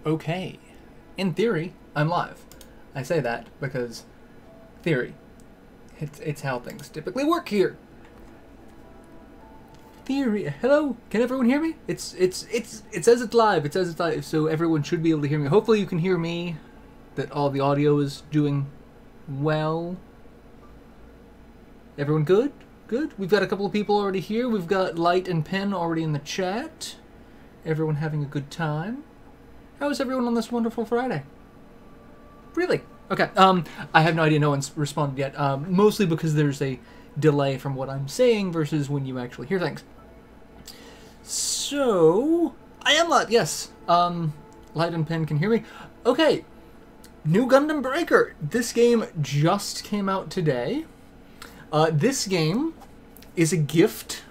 Okay. In theory, I'm live. I say that because theory. It's how things typically work here. Theory. Hello? Can everyone hear me? It says it's live. It says it's live, so everyone should be able to hear me. Hopefully you can hear me. That all the audio is doing well. Everyone good? Good? We've got a couple of people already here. We've got Light and Pen already in the chat. Everyone having a good time. How is everyone on this wonderful Friday? Really? Okay. I have no idea. No one's responded yet. Mostly because there's a delay from what I'm saying versus when you actually hear things. So, I am live. Yes. Light and Pen can hear me. Okay. New Gundam Breaker. This game just came out today. This game is a gift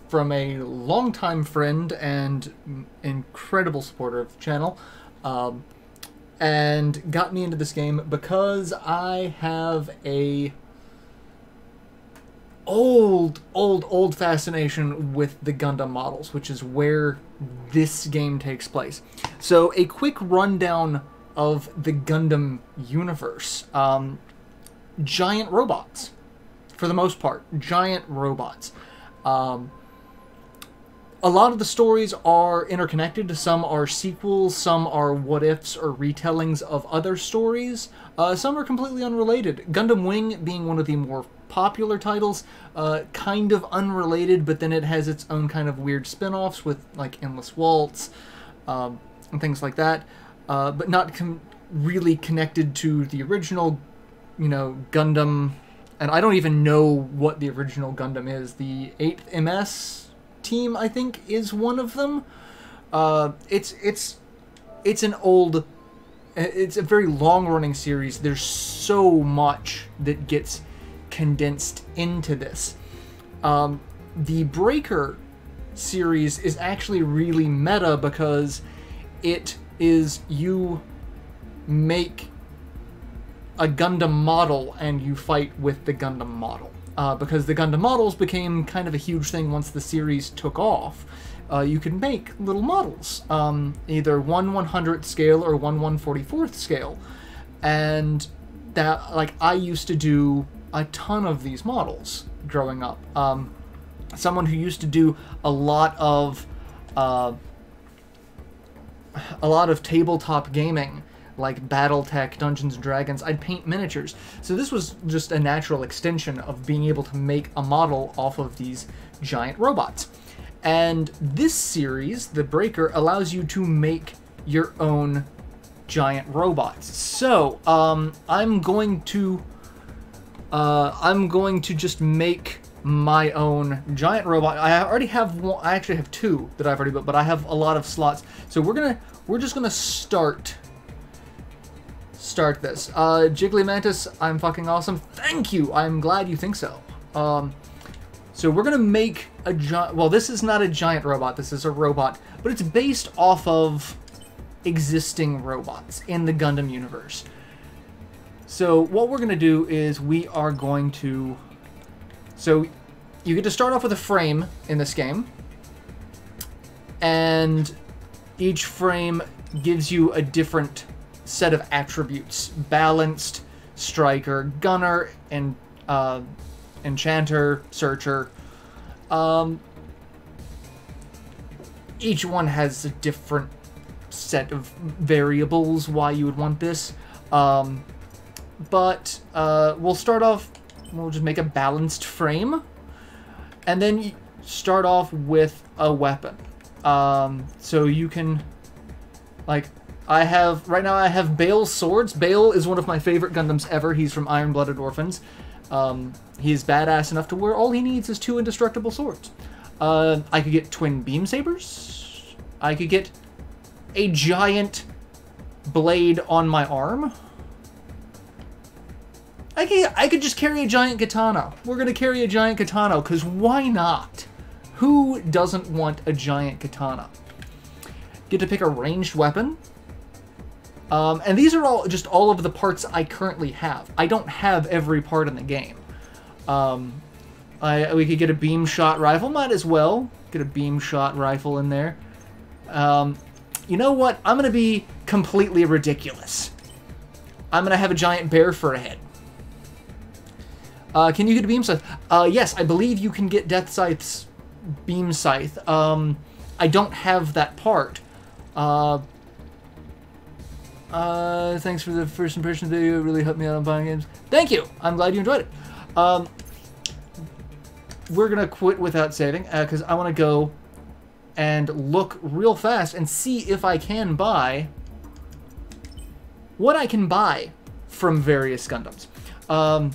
from a longtime friend and incredible supporter of the channel, and got me into this game because I have a old fascination with the Gundam models, which is where this game takes place. So a quick rundown of the Gundam universe. Giant robots, for the most part. Giant robots. A lot of the stories are interconnected. Some are sequels, some are what-ifs or retellings of other stories. Some are completely unrelated. Gundam Wing being one of the more popular titles, kind of unrelated, but then it has its own kind of weird spin-offs with, like, Endless Waltz, and things like that. But not really connected to the original, you know, Gundam. And I don't even know what the original Gundam is. The 8th MS team, I think, is one of them. It's a very long-running series. There's so much that gets condensed into this. The Breaker series is actually really meta because it is you make a Gundam model and you fight with the Gundam model. Because the Gundam models became kind of a huge thing once the series took off. You could make little models, either 1/100th scale or 1/144th scale. And that, like, I used to do a ton of these models growing up. Someone who used to do a lot of tabletop gaming, like BattleTech, Dungeons & Dragons, I'd paint miniatures. So this was just a natural extension of being able to make a model off of these giant robots. And this series, the Breaker, allows you to make your own giant robots. So, I'm going to just make my own giant robot. I already have one. I actually have two that I've already built, but I have a lot of slots. So we're just gonna start this. Jiggly Mantis, I'm fucking awesome. Thank you. I'm glad you think so. So we're gonna make a giant. Well, this is not a giant robot. This is a robot, but it's based off of existing robots in the Gundam universe. So what we're gonna do is we are going to. So you get to start off with a frame in this game, and each frame gives you a different set of attributes: balanced, striker, gunner, and enchanter, searcher. Each one has a different set of variables why you would want this. But we'll start off. We'll just make a balanced frame, and then you start off with a weapon. So you can, like, right now I have Bale's swords. Bale is one of my favorite Gundams ever. He's from Iron-Blooded Orphans. He's badass enough to where all he needs is 2 indestructible swords. I could get twin beam sabers. I could get a giant blade on my arm. I could just carry a giant katana. We're gonna carry a giant katana, because why not? Who doesn't want a giant katana? Get to pick a ranged weapon. And these are all of the parts I currently have. I don't have every part in the game. We could get a beam shot rifle. Might as well get a beam shot rifle in there. you know what? I'm going to be completely ridiculous. I'm going to have a giant bear for a head. Can you get a beam scythe? Yes, I believe you can get Death Scythe's beam scythe. I don't have that part. Thanks for the first impression video. It really helped me out on buying games. Thank you! I'm glad you enjoyed it. We're going to quit without saving, because I want to go and look real fast and see if I can buy what I can buy from various Gundams. And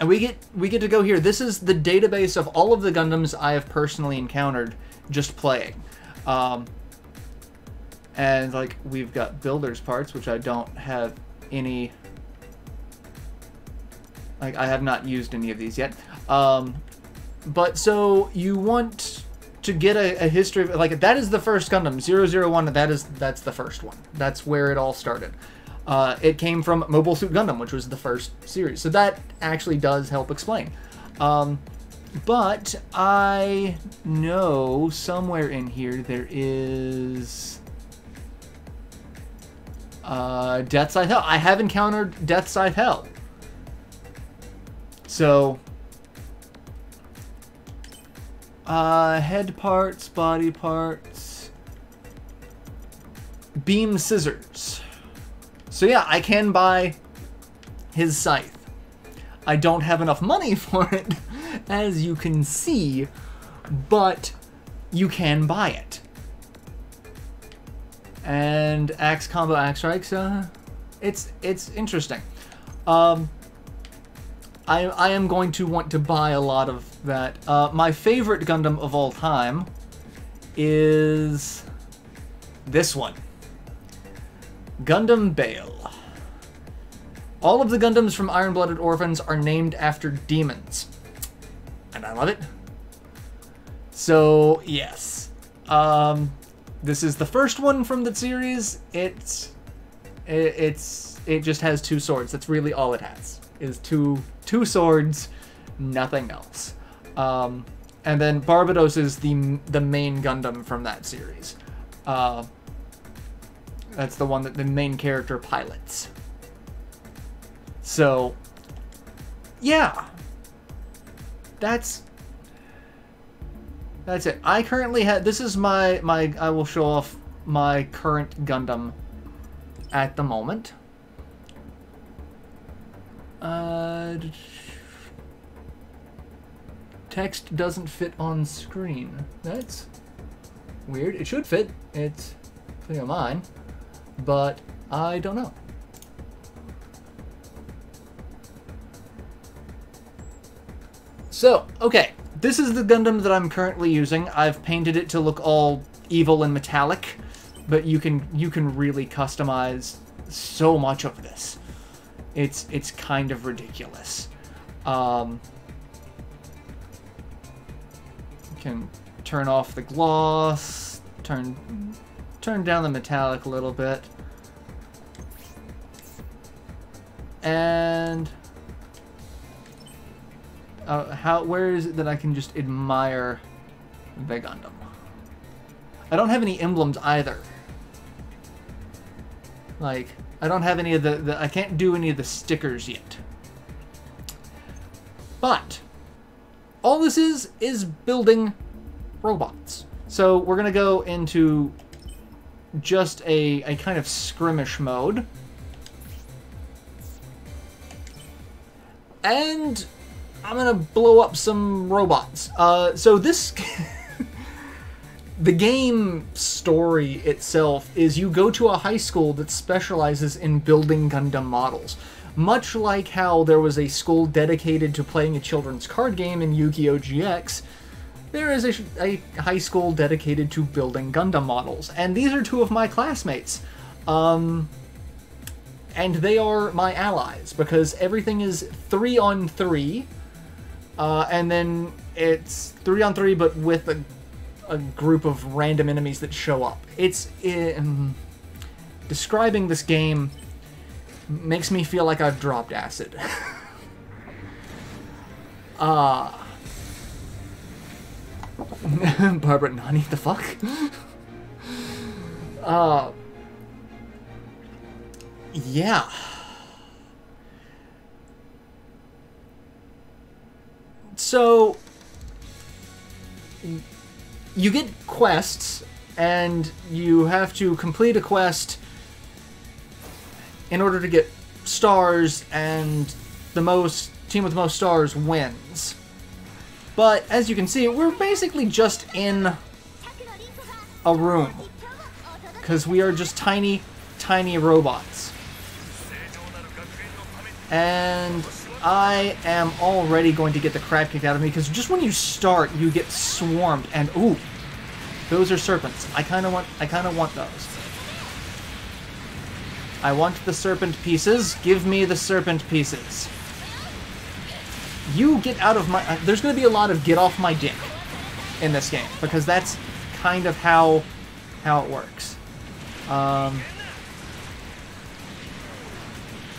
we get to go here. This is the database of all of the Gundams I have personally encountered just playing. And like we've got builders parts, which I don't have any. Like I have not used any of these yet. But so you want to get a history of, like, that is the first Gundam 001. That's the first one. That's where it all started. It came from Mobile Suit Gundam, which was the first series. So that actually does help explain. But I know somewhere in here there is Death Scythe Hell. I have encountered Death Scythe Hell. So head parts, body parts, beam scissors. So yeah, I can buy his scythe. I don't have enough money for it, as you can see, but you can buy it. And axe combo, axe strikes, it's interesting. I am going to want to buy a lot of that. My favorite Gundam of all time is this one. Gundam Bale. All of the Gundams from Iron-Blooded Orphans are named after demons. And I love it. So, yes. This is the first one from the series. It just has two swords. That's really all it has. Is two swords, nothing else. And then Barbados is the main Gundam from that series. That's the one that the main character pilots. So, yeah. That's it. I currently have, this is my I will show off my current Gundam at the moment. Text doesn't fit on screen. That's weird. It should fit. It's fitting on mine, but I don't know. So, okay. This is the Gundam that I'm currently using. I've painted it to look all evil and metallic, but you can really customize so much of this. It's kind of ridiculous. You can turn off the gloss, turn down the metallic a little bit, and where is it that I can just admire the Gundam? I don't have any emblems either. Like, I don't have any of I can't do any of the stickers yet. But all this is building robots. So we're gonna go into just a kind of skirmish mode. And I'm gonna blow up some robots. So this... The game story itself is you go to a high school that specializes in building Gundam models. Much like how there was a school dedicated to playing a children's card game in Yu-Gi-Oh! GX, there is a high school dedicated to building Gundam models. And these are two of my classmates. And they are my allies, because everything is 3-on-3. And then it's 3-on-3, but with a group of random enemies that show up. Describing this game makes me feel like I've dropped acid. Barbara, Nani, the fuck? Yeah. So, you get quests, and you have to complete a quest in order to get stars, and the team with the most stars wins. But, as you can see, we're basically just in a room. Because we are just tiny, tiny robots. And I am already going to get the crap kicked out of me, because just when you start, you get swarmed, and ooh, those are serpents. I kind of want those. I want the serpent pieces. Give me the serpent pieces. You get out of my... there's going to be a lot of get off my dick in this game, because that's kind of how it works.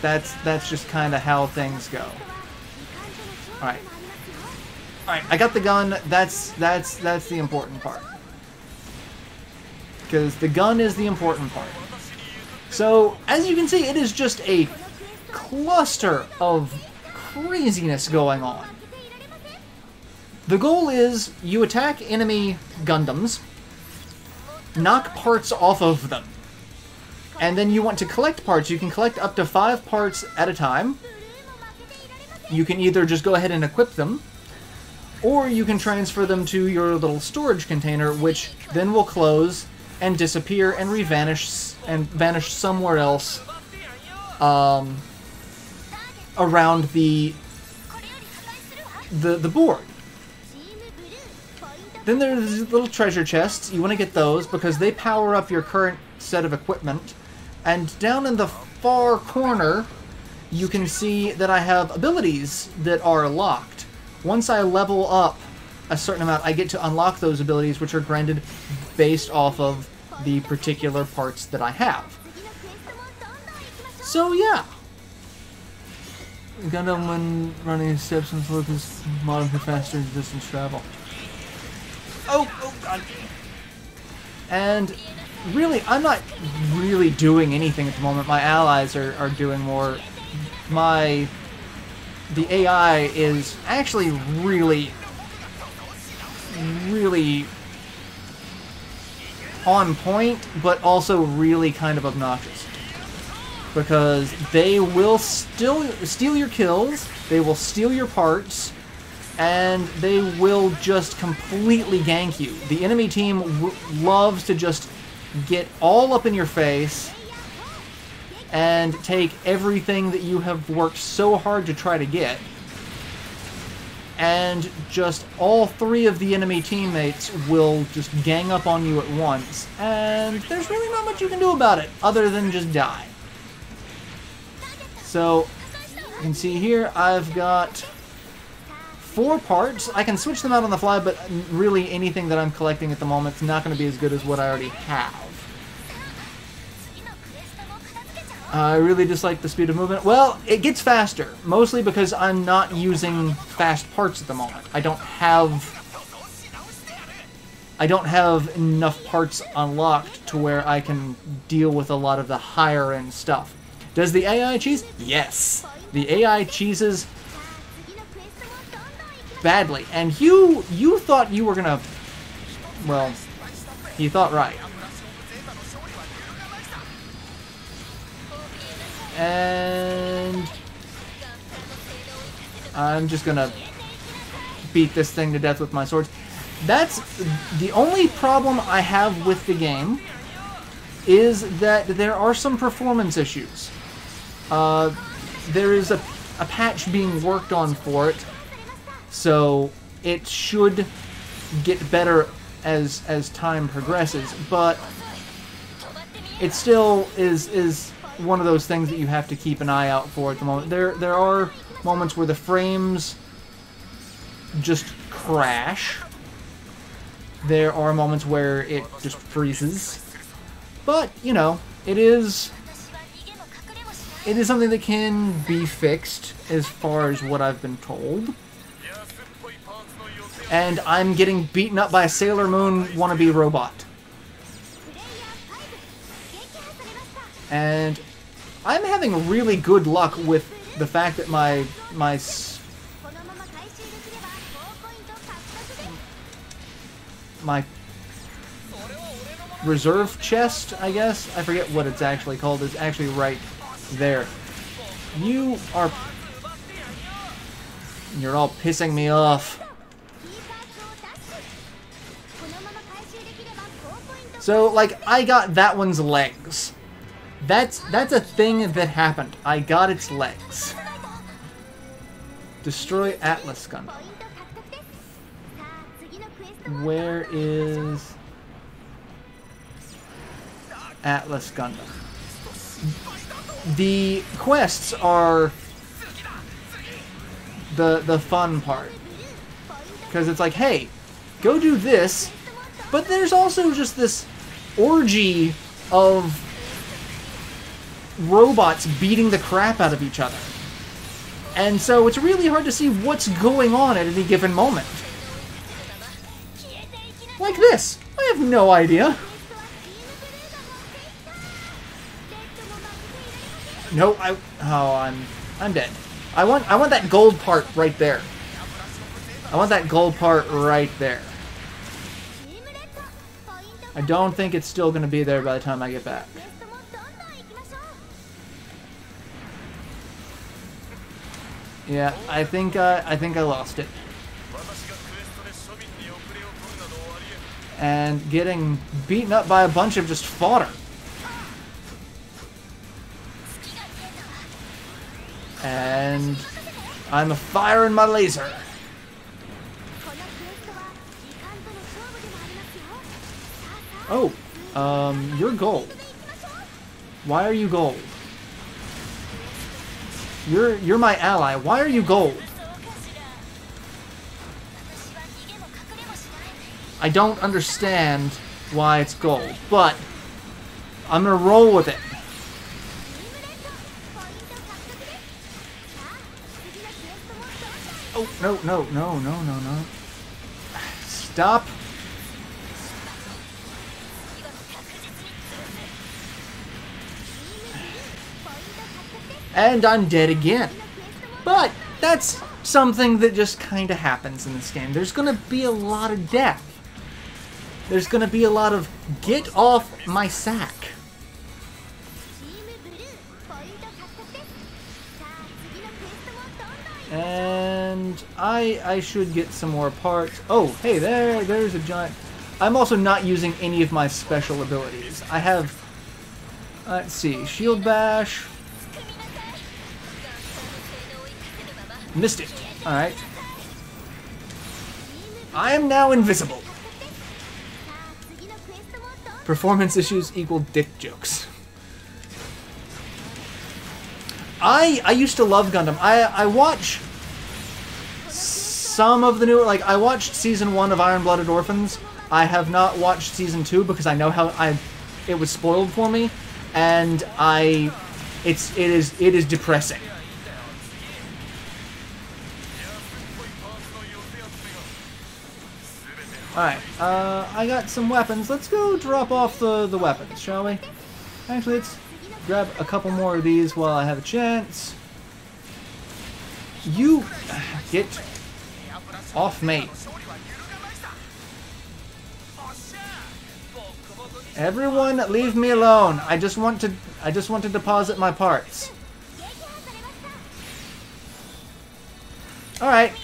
That's just kind of how things go. Alright. Alright, I got the gun. That's the important part. Because the gun is the important part. So, as you can see, it is just a cluster of craziness going on. The goal is you attack enemy Gundams, knock parts off of them, and then you want to collect parts. You can collect up to 5 parts at a time. You can either just go ahead and equip them, or you can transfer them to your little storage container, which then will close and disappear and vanish somewhere else around the board. Then there's little treasure chests. You want to get those because they power up your current set of equipment. And down in the far corner, you can see that I have abilities that are locked. Once I level up a certain amount, I get to unlock those abilities, which are granted based off of the particular parts that I have. So yeah. Gundam, when running steps and slope, is modern for faster distance travel. Oh god. And really, I'm not really doing anything at the moment. My allies are doing more. The AI is actually really on point, but also really kind of obnoxious. Because they will still steal your kills, they will steal your parts, and they will just completely gank you. The enemy team loves to just get all up in your face and take everything that you have worked so hard to try to get, and just all 3 of the enemy teammates will just gang up on you at once, and there's really not much you can do about it other than just die. So, you can see here, I've got 4 parts. I can switch them out on the fly, but really anything that I'm collecting at the moment is not going to be as good as what I already have. I really dislike the speed of movement. Well, it gets faster, mostly because I'm not using fast parts at the moment. I don't have enough parts unlocked to where I can deal with a lot of the higher end stuff. Does the AI cheese? Yes. The AI cheeses badly. And you thought you were gonna... Well, you thought right. And I'm just gonna beat this thing to death with my swords. That's the only problem I have with the game, is that there are some performance issues. There is a patch being worked on for it, so it should get better as time progresses, but it still is one of those things that you have to keep an eye out for at the moment. There are moments where the frames just crash. There are moments where it just freezes. But, you know, it is something that can be fixed as far as what I've been told. And I'm getting beaten up by a Sailor Moon wannabe robot. And I'm having really good luck with the fact that my reserve chest, I guess? I forget what it's actually called. It's actually right there. You're all pissing me off. So, like, I got that one's legs. That's a thing that happened. I got its legs. Destroy Atlas Gundam. Where is Atlas Gundam? The quests are the fun part. Because it's like, hey, go do this, but there's also just this orgy of robots beating the crap out of each other. And so it's really hard to see what's going on at any given moment. Like this. I have no idea. No, I'm dead. I want that gold part right there. I want that gold part right there. I don't think it's still going to be there by the time I get back. Yeah, I think I lost it. And getting beaten up by a bunch of just fodder. And I'm firing my laser. Oh, you're gold. Why are you gold? You're my ally. Why are you gold? I don't understand why it's gold, but I'm gonna roll with it. Oh, no. Stop. And I'm dead again. But that's something that just kind of happens in this game. There's going to be a lot of death. There's going to be a lot of get off my sack. And I should get some more parts. Oh, hey, there's a giant... I'm also not using any of my special abilities. I have... Let's see, Shield Bash... Missed it. Alright. I am now invisible. Performance issues equal dick jokes. I used to love Gundam. I watch some of the new... Like, I watched Season 1 of Iron-Blooded Orphans. I have not watched Season 2 because I know how it was spoiled for me. And it is depressing. Alright, I got some weapons. Let's go drop off the weapons, shall we? Actually, let's grab a couple more of these while I have a chance. You get off me. Everyone leave me alone. I just want to deposit my parts. Alright.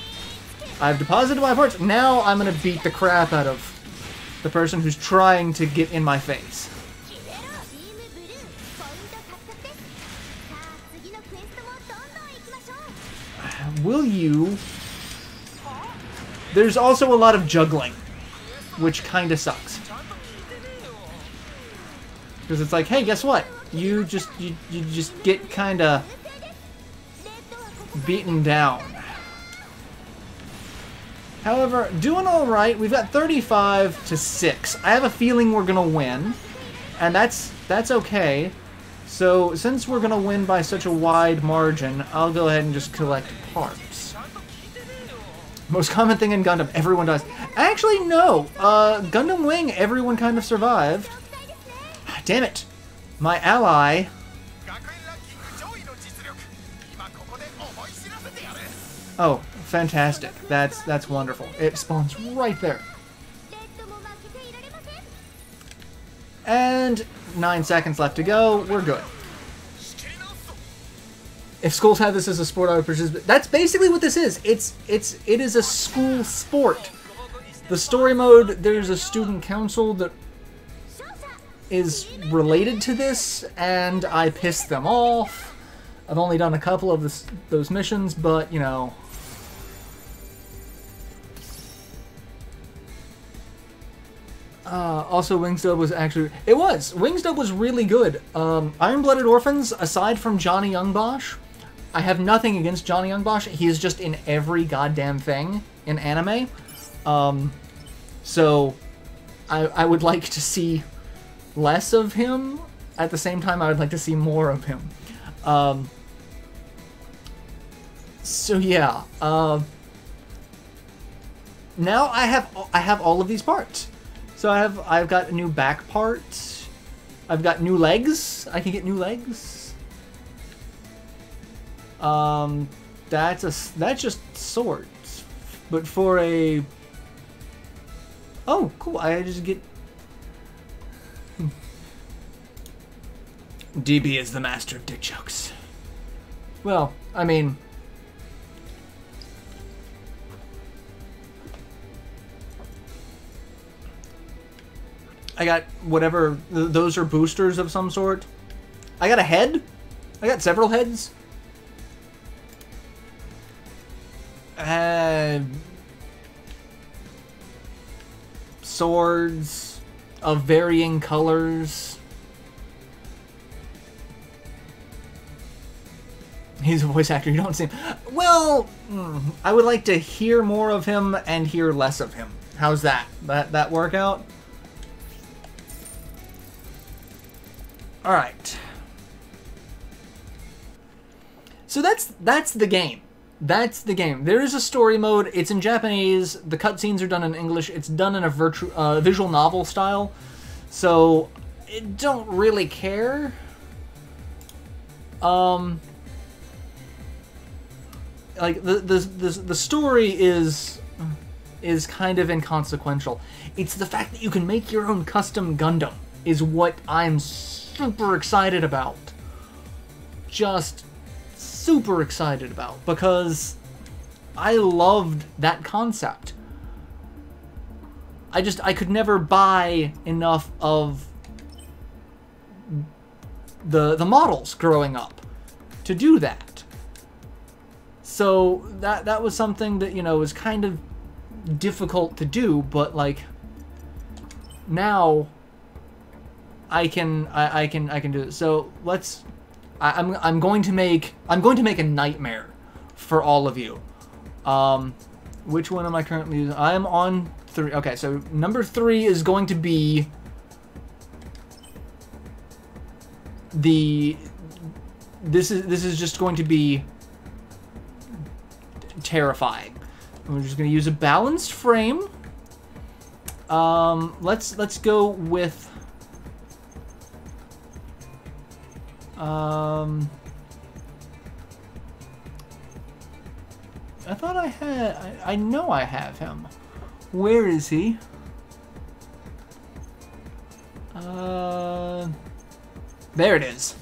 I've deposited my parts. Now I'm gonna beat the crap out of the person who's trying to get in my face. Will you... There's also a lot of juggling, which kinda sucks. Because it's like, hey, guess what? You just get kinda beaten down. However, doing alright. We've got 35-6. I have a feeling we're gonna win. And that's okay. So, since we're gonna win by such a wide margin, I'll go ahead and just collect parts. Most common thing in Gundam, everyone dies. Actually, no. Gundam Wing, everyone kind of survived. Damn it. My ally Oh, fantastic. That's wonderful. It spawns right there. And 9 seconds left to go. We're good. If schools have this as a sport, I would participate. That's basically what this is. It is a school sport. The story mode, there's a student council that is related to this, and I pissed them off. I've only done a couple of those missions, but, you know. Also, Wings Dub was actually... It was! Wings Dub was really good. Iron-Blooded Orphans, aside from Johnny Youngbosch, I have nothing against Johnny Youngbosch. He is just in every goddamn thing in anime. So, I would like to see less of him. At the same time, I would like to see more of him. So yeah. Now I have all of these parts. So I've got a new back part. I've got new legs. I can get new legs. That's just swords, but for a... Oh, cool! I just get... DB is the master of dick jokes. Well, I mean... I got whatever, those are boosters of some sort. I got a head. I got several heads. Swords of varying colors. He's a voice actor, you don't see him. Well, I would like to hear more of him and hear less of him. How's that? That work out? Alright. So that's the game. That's the game. There is a story mode. It's in Japanese. The cutscenes are done in English. It's done in a visual novel style. So, I don't really care. Like, the story is kind of inconsequential. It's the fact that you can make your own custom Gundam is what I'm super excited about. Just super excited about, because I loved that concept. I could never buy enough of the models growing up to do that. So that was something that, you know, was kind of difficult to do, but like now I can do it. So let's I'm going to make a nightmare for all of you. Which one am I currently using? I'm on 3. Okay, so number 3 is going to be this is just going to be terrifying. We're just going to use a balanced frame. Let's go with I thought I had... I know I have him. Where is he? There it is.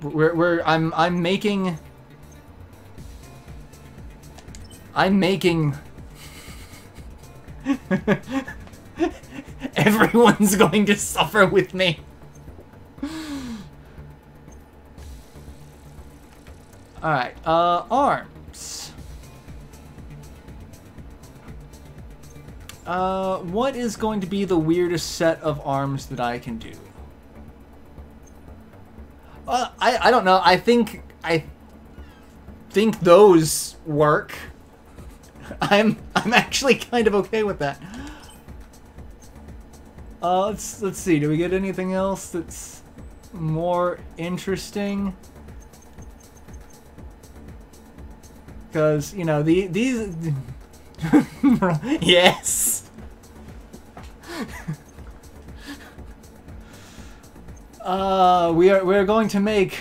I'm making everyone's going to suffer with me. Alright, arms. What is going to be the weirdest set of arms that I can do? I don't know. I think those work. I'm actually kind of okay with that. Let's see. Do we get anything else that's more interesting? Because, you know, these yes. We are going to make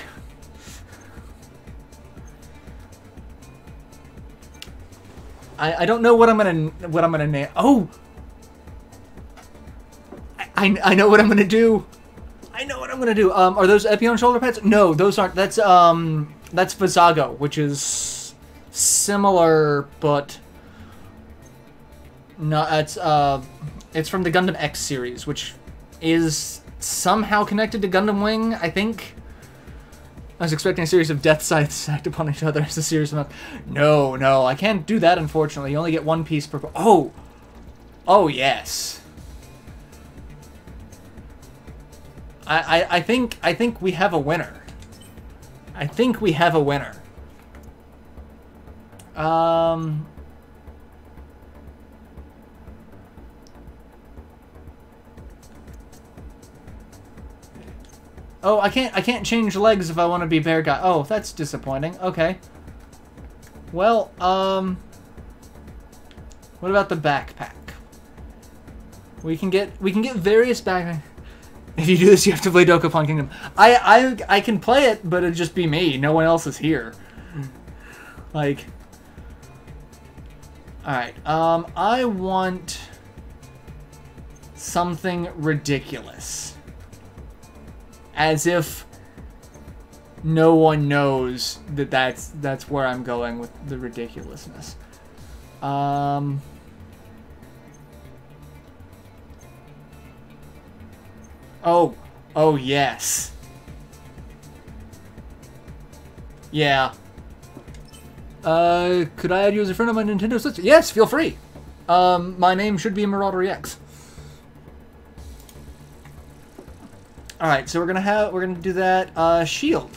I don't know what I'm gonna name. Oh, I know what I'm gonna do. I know what I'm gonna do. Are those Epion shoulder pads? No, those aren't. That's Visago, which is similar, but no, it's from the Gundam X series, which is somehow connected to Gundam Wing, I think. I was expecting a series of death scythes stacked upon each other as a series of... No, I can't do that, unfortunately. You only get one piece per... Oh! Oh, yes. I think we have a winner. I think we have a winner. Oh, I can't change legs if I want to be bear guy. Oh, that's disappointing. Okay. Well, what about the backpack? We can get various backpacks. If you do this, you have to play Dokapon Kingdom. I can play it, but it'd just be me. No one else is here. Like, all right. I want something ridiculous. As if no one knows that that's where I'm going with the ridiculousness. Oh yes. Yeah. Could I add you as a friend on my Nintendo Switch? Yes, feel free. My name should be MarauderEX. Alright, so we're gonna do that. Shield.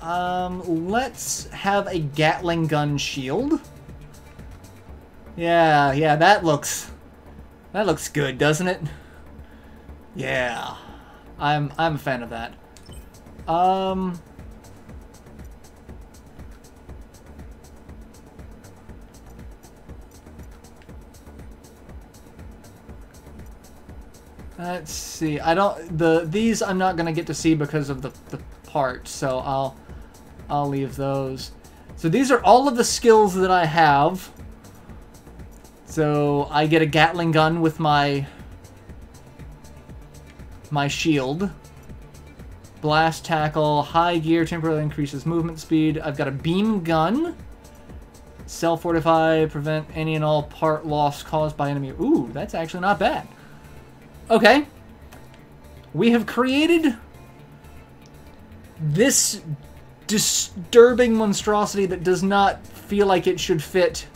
Let's have a Gatling gun shield. Yeah, that looks good, doesn't it? Yeah. I'm a fan of that. Let's see. These I'm not gonna get to see because of the part, so I'll leave those. So these are all of the skills that I have. So I get a Gatling gun with my shield. Blast tackle, high gear temporarily increases movement speed. I've got a beam gun. Self-fortify, prevent any and all part loss caused by enemy. Ooh, that's actually not bad. Okay. We have created this disturbing monstrosity that does not feel like it should fit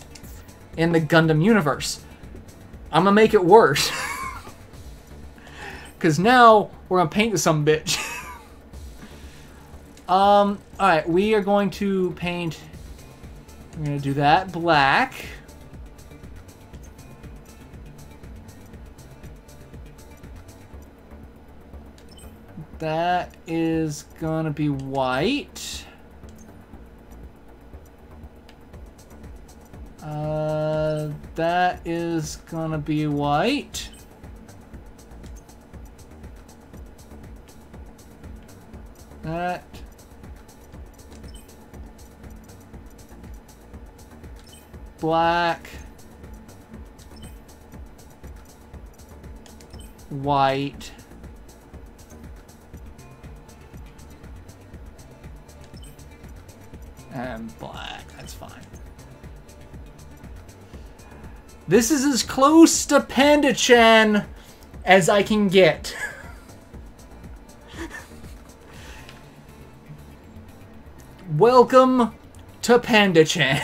in the Gundam universe. I'm gonna make it worse. Because now we're gonna paint some bitch. Alright, we are going to paint... We're gonna do that black. That is gonna be white. That is gonna be white. That. Black. White. And black. That's fine. This is as close to Panda Chan as I can get. Welcome to Panda Chan.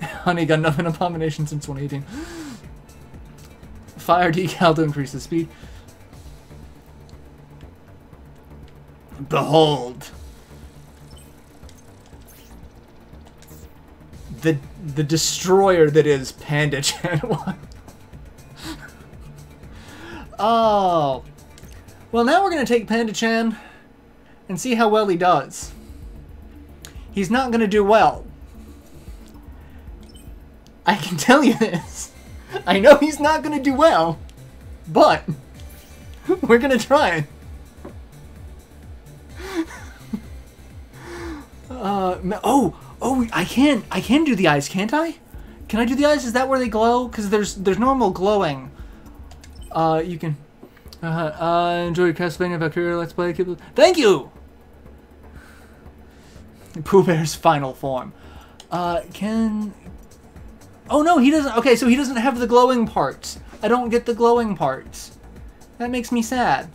Honey got nothing abomination since 2018. Fire decal to increase the speed. Behold. The destroyer that is Panda Chan. Oh. Well, now we're going to take Panda Chan and see how well he does. He's not going to do well. I can tell you this. I know he's not going to do well, but we're going to try it. Oh, I can do the eyes, can't I? Can I do the eyes? Is that where they glow? Because there's normal glowing. You can. Enjoy Castlevania Valkyria Let's Play. Thank you. Pooh Bear's final form. Can. Oh no, he doesn't. Okay, so he doesn't have the glowing parts. I don't get the glowing parts. That makes me sad.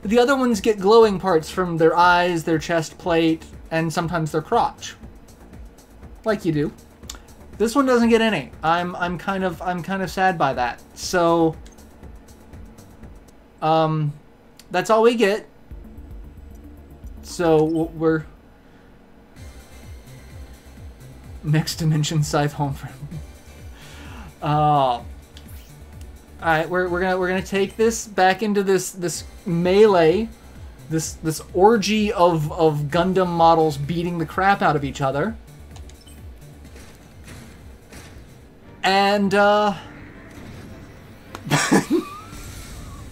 The other ones get glowing parts from their eyes, their chest plate, and sometimes their crotch. Like you do. This one doesn't get any. I'm kind of sad by that. So that's all we get. So we're next dimension scythe home for all right, we're gonna take this back into this melee, this orgy of Gundam models beating the crap out of each other. And I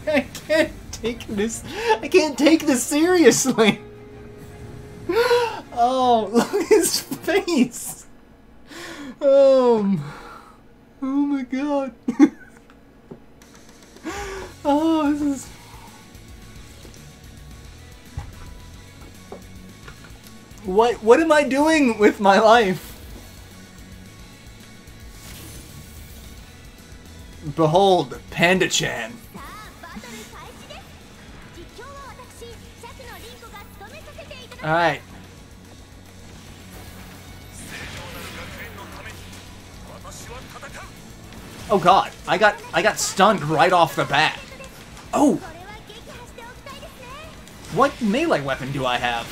can't take this. I can't take this seriously. Oh, look at his face. Oh my god. Oh, this is. What am I doing with my life? Behold, Panda Chan. Alright. Oh god, I got stunned right off the bat. Oh! What melee weapon do I have?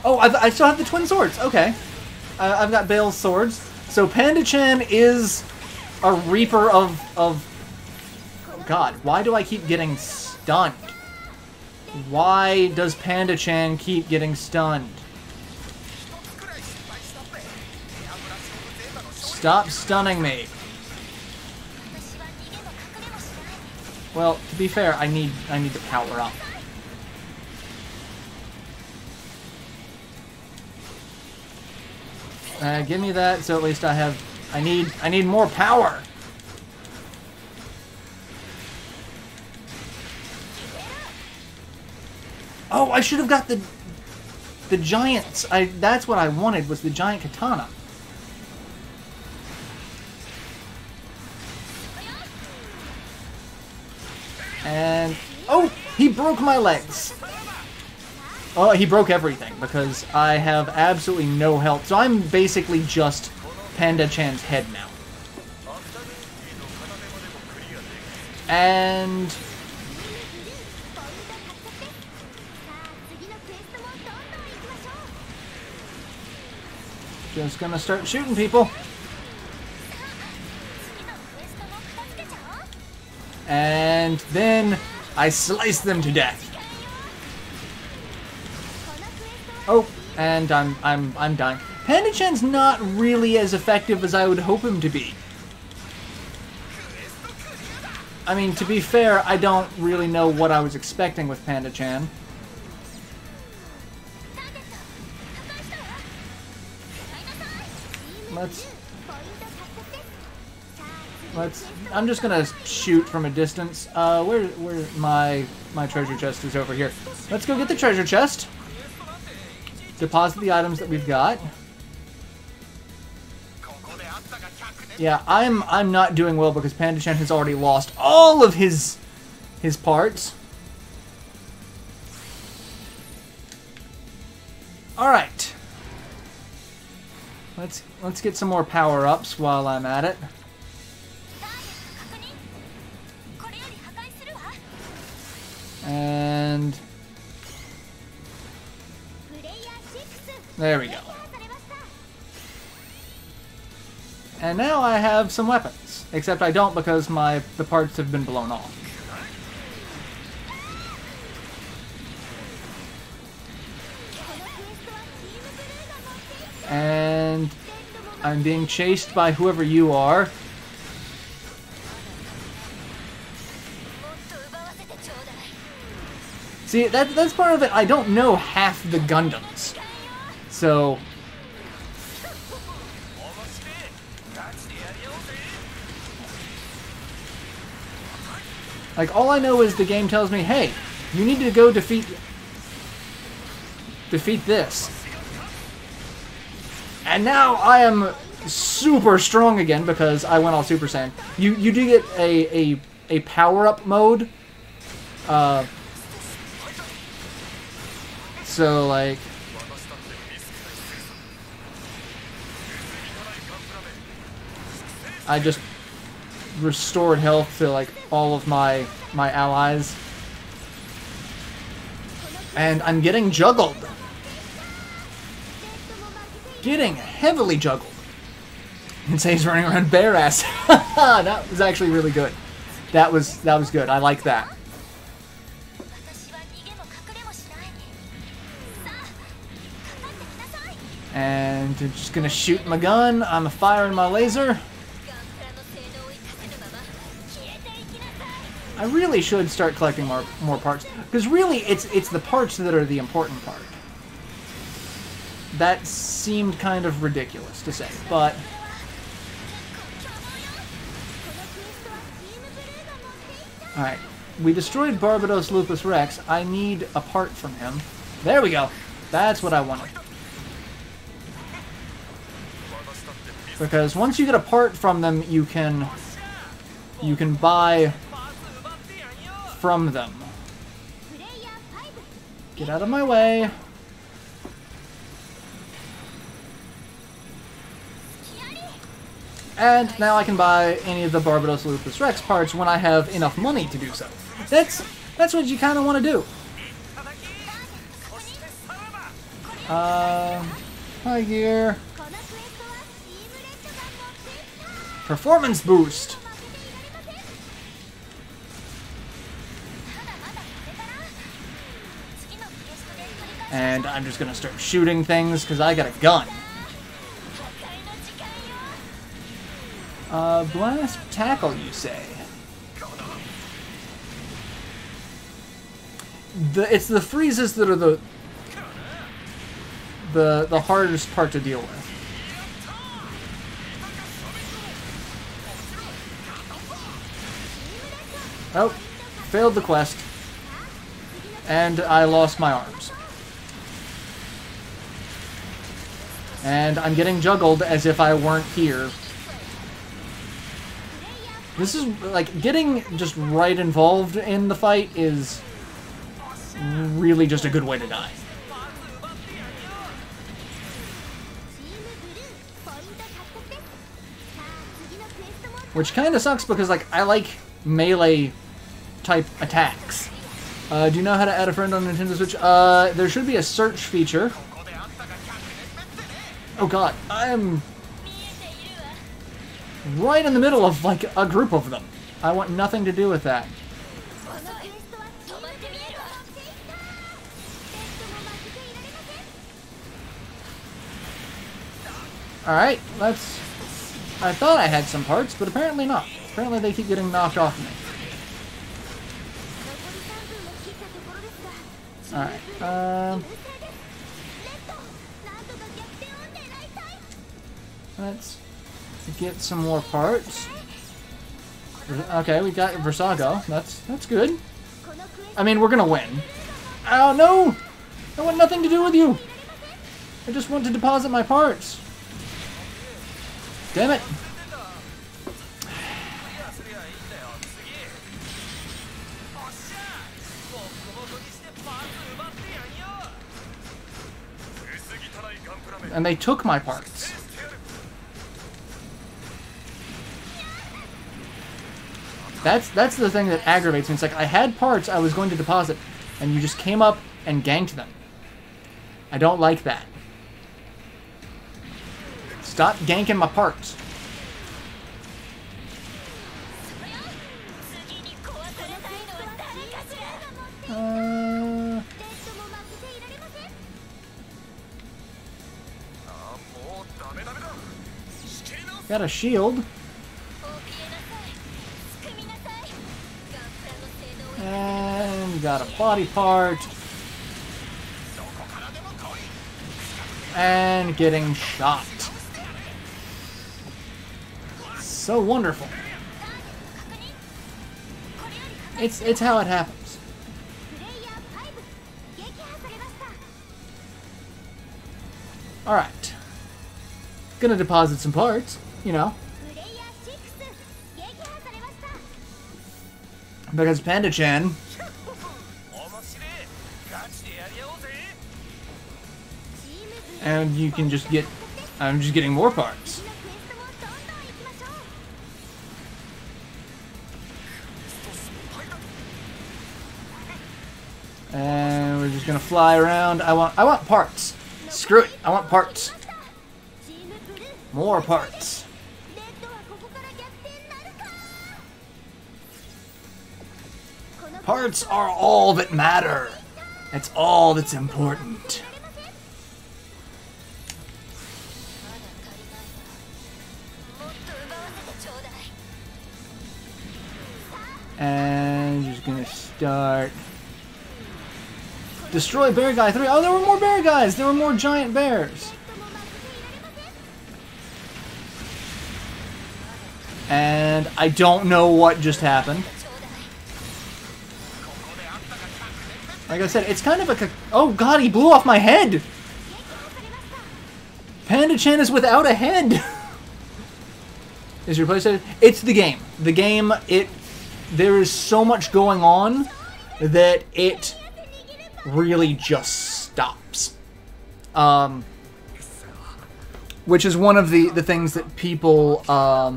Oh, I still have the twin swords. Okay. I've got Bale's swords. So Panda Chan is a reaper of... Oh god, why do I keep getting stunned? Why does Panda Chan keep getting stunned? Stop stunning me. Well, to be fair, I need to power up. Give me that, so at least I have. I need more power. Oh, I should have got the giants. That's what I wanted, was the giant katana. And oh, he broke my legs. Oh, he broke everything because I have absolutely no health. So I'm basically just Panda Chan's head now. And just gonna start shooting people. And then I slice them to death. Oh, and I'm dying. Panda Chan's not really as effective as I would hope him to be. I mean, to be fair, I don't really know what I was expecting with Panda Chan. I'm just gonna shoot from a distance. Where my treasure chest is over here. Let's go get the treasure chest. Deposit the items that we've got. Yeah, I'm not doing well because Panda Chan has already lost all of his parts. All right. Let's get some more power-ups while I'm at it. And there we go. And now I have some weapons. Except I don't because the parts have been blown off. And I'm being chased by whoever you are. See, that's part of it. I don't know half the Gundams. So... like, all I know is the game tells me, hey, you need to go defeat this. And now I am super strong again because I went all Super Saiyan. You do get a power-up mode. So, like... I just restored health to, like, all of my allies. And I'm getting juggled. Getting heavily juggled. And say he's running around bare ass. That was actually really good. That was good. I like that. And I'm just gonna shoot my gun. I'm firing my laser. I really should start collecting more parts, because really it's the parts that are the important part. That seemed kind of ridiculous to say, but alright. We destroyed Barbados Lupus Rex. I need a part from him. There we go. That's what I wanted. Because once you get a part from them, you can buy from them. Get out of my way. And now I can buy any of the Barbados Lupus Rex parts when I have enough money to do so. That's what you kind of want to do. Hi here. Performance boost. And I'm just gonna start shooting things because I got a gun. Blast tackle, you say? It's the freezes that are the hardest part to deal with. Oh, failed the quest. And I lost my arms. And I'm getting juggled as if I weren't here. This is, like, getting just right involved in the fight is really just a good way to die. Which kind of sucks because, like, I like melee type attacks. Do you know how to add a friend on Nintendo Switch? There should be a search feature. Oh god, I'm right in the middle of, like, a group of them. I want nothing to do with that. Alright, let's... I thought I had some parts, but apparently not. Apparently they keep getting knocked off me. Alright, let's get some more parts. Okay, we got Versago. That's good. I mean, we're gonna win. Oh, no! I want nothing to do with you! I just want to deposit my parts. Damn it! And they took my parts. That's the thing that aggravates me. It's like, I had parts I was going to deposit, and you just came up and ganked them. I don't like that. Stop ganking my parts. Got a shield. And got a body part. and getting shot. So wonderful. It's how it happens. Alright. Gonna deposit some parts, you know. Because Panda Chan. And you can just get... I'm just getting more parts. And we're just gonna fly around. I want parts. Screw it. I want parts. More parts. Parts are all that matter. That's all that's important. And just gonna start. Destroy Bear Guy 3. Oh, there were more bear guys. There were more giant bears. And I don't know what just happened. Like I said, it's kind of a... Oh god, he blew off my head! Panda Chan is without a head! Is your PlayStation? It's the game. The game, there is so much going on that it really just stops. Which is one of the things that people are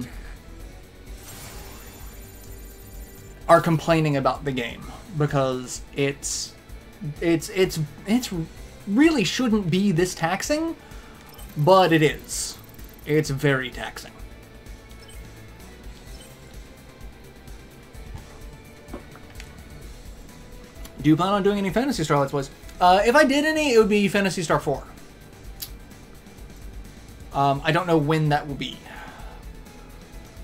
complaining about the game, because it's really shouldn't be this taxing, but it is. It's very taxing. Do you plan on doing any Phantasy Star Let's Plays? If I did any, it would be Phantasy Star 4. I don't know when that will be.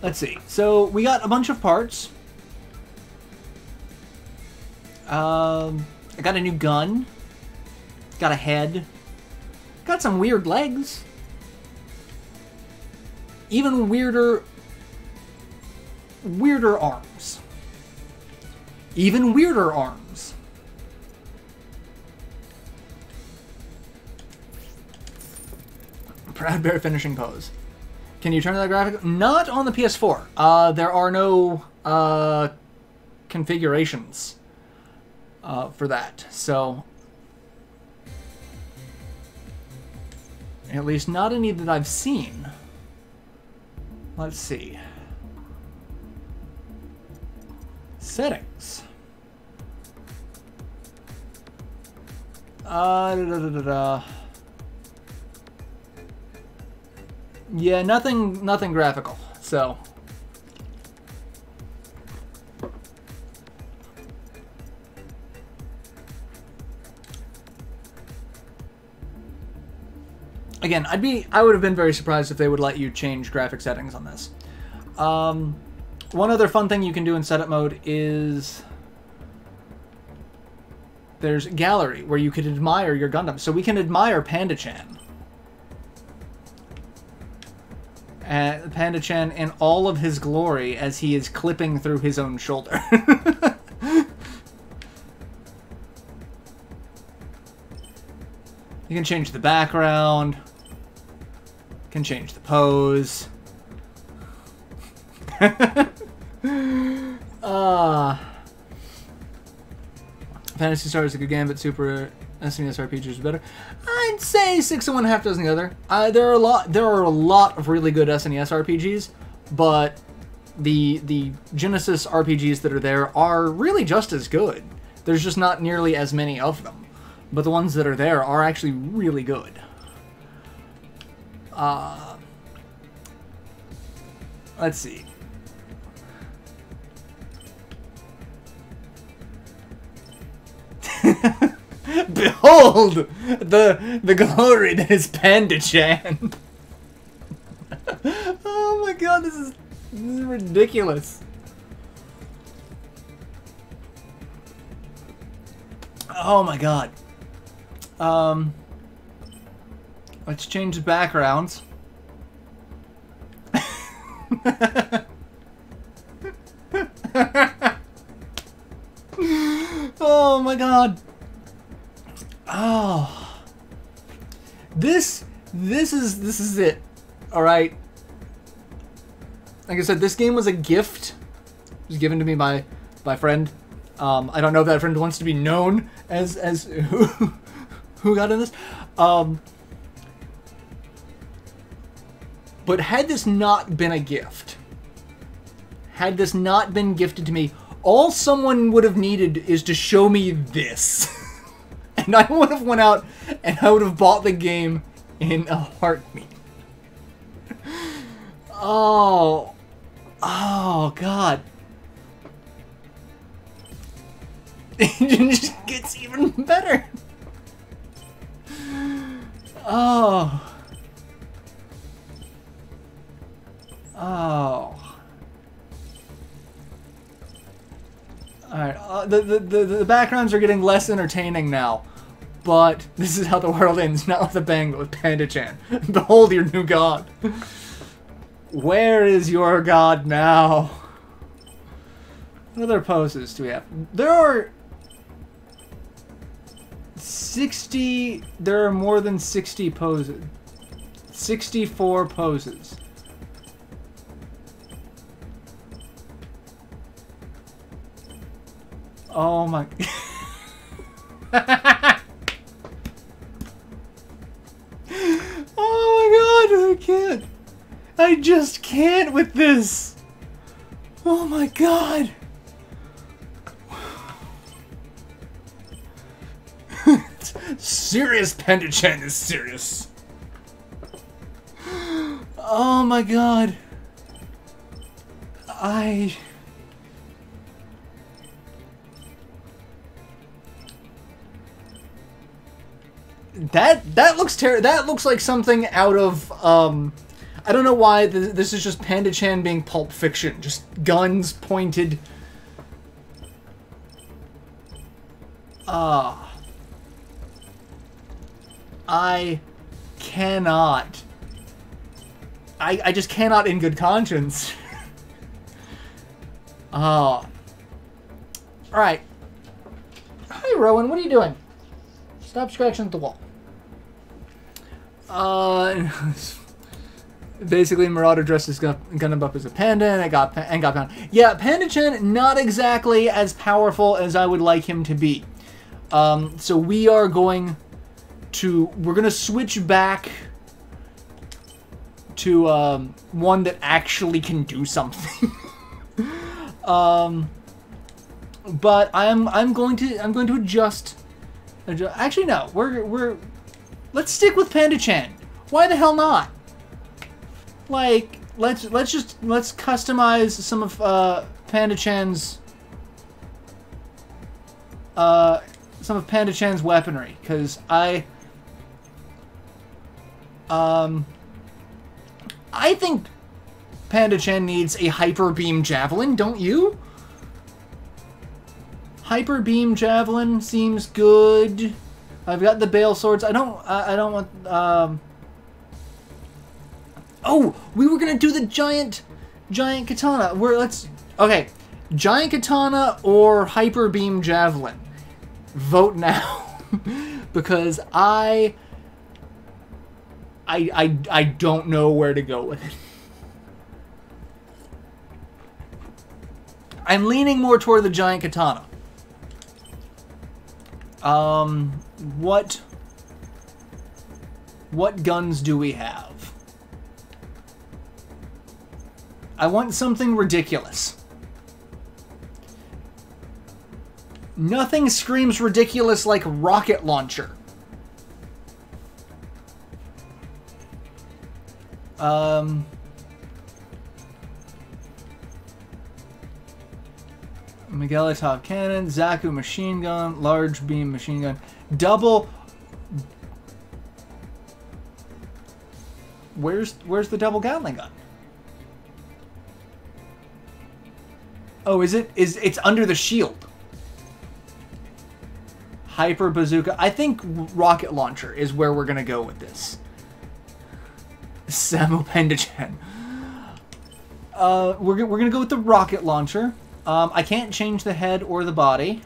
Let's see. So, we got a bunch of parts. I got a new gun. Got a head. Got some weird legs. Even weirder arms. Even weirder arms. Proud Bear finishing pose. Can you turn that graphic? Not on the PS4. There are no configurations for that. So, at least not any that I've seen. Let's see. Settings. Yeah, nothing graphical. So, again, I would have been very surprised if they would let you change graphic settings on this. One other fun thing you can do in setup mode is there's gallery where you could admire your Gundam. So we can admire Panda Chan. Panda Chan in all of his glory as he is clipping through his own shoulder. You can change the background. Can change the pose. Phantasy Star is a good game, but Super SNES RPGs are better. I'd say 6 and 1/2 dozen the other. There are a lot of really good SNES RPGs, but the Genesis RPGs that are there are really just as good. There's just not nearly as many of them, but the ones that are there are actually really good. Let's see. Behold the glory that is Panda Chan. Oh my god, this is ridiculous. Oh my god. Let's change the backgrounds. Oh my god. Oh. This is it. All right. Like I said, this game was a gift. It was given to me by my friend. I don't know if that friend wants to be known as who got in this. But had this not been a gift, had this not been gifted to me, all someone would have needed is to show me this. And I would have went out and I would have bought the game in a heartbeat. Oh. Oh, God. It just gets even better. Oh. Oh. Alright, the backgrounds are getting less entertaining now. But this is how the world ends, not with a bang, but with Panda Chan. Behold your new god. Where is your god now? What other poses do we have? There are 60... There are more than 60 poses. 64 poses. Oh my... Oh my god, I can't. I just can't with this. Oh my god. Serious, Panda Chan is serious. Oh my god. That looks terrible. That looks like something out of I don't know why this is just Panda Chan being Pulp Fiction, just guns pointed. I cannot. I just cannot in good conscience. Alright. Hi, Rowan, what are you doing? Stop scratching at the wall. Basically, Marauder dressed his Gundam up as a panda and got pounded. Yeah, Panda Chan, not exactly as powerful as I would like him to be. So we're going to switch back to one that actually can do something. But I'm going to adjust. Actually, no. Let's stick with Panda Chan. Why the hell not? Like, let's customize some of Panda Chan's weaponry, because I think Panda Chan needs a hyper beam javelin, don't you? Hyper beam javelin seems good. I've got the bale swords. I don't want oh, we were gonna do the giant katana. Okay, giant katana or hyper beam javelin. Vote now. Because I don't know where to go with it. I'm leaning more toward the giant katana. What guns do we have? I want something ridiculous. Nothing screams ridiculous like rocket launcher. Megalitov cannon, Zaku machine gun, large beam machine gun, double. Where's the double Gatling gun? Oh, it's under the shield. Hyper bazooka. I think rocket launcher is where we're gonna go with this. Samu Panda Chan. We're gonna go with the rocket launcher. I can't change the head or the body.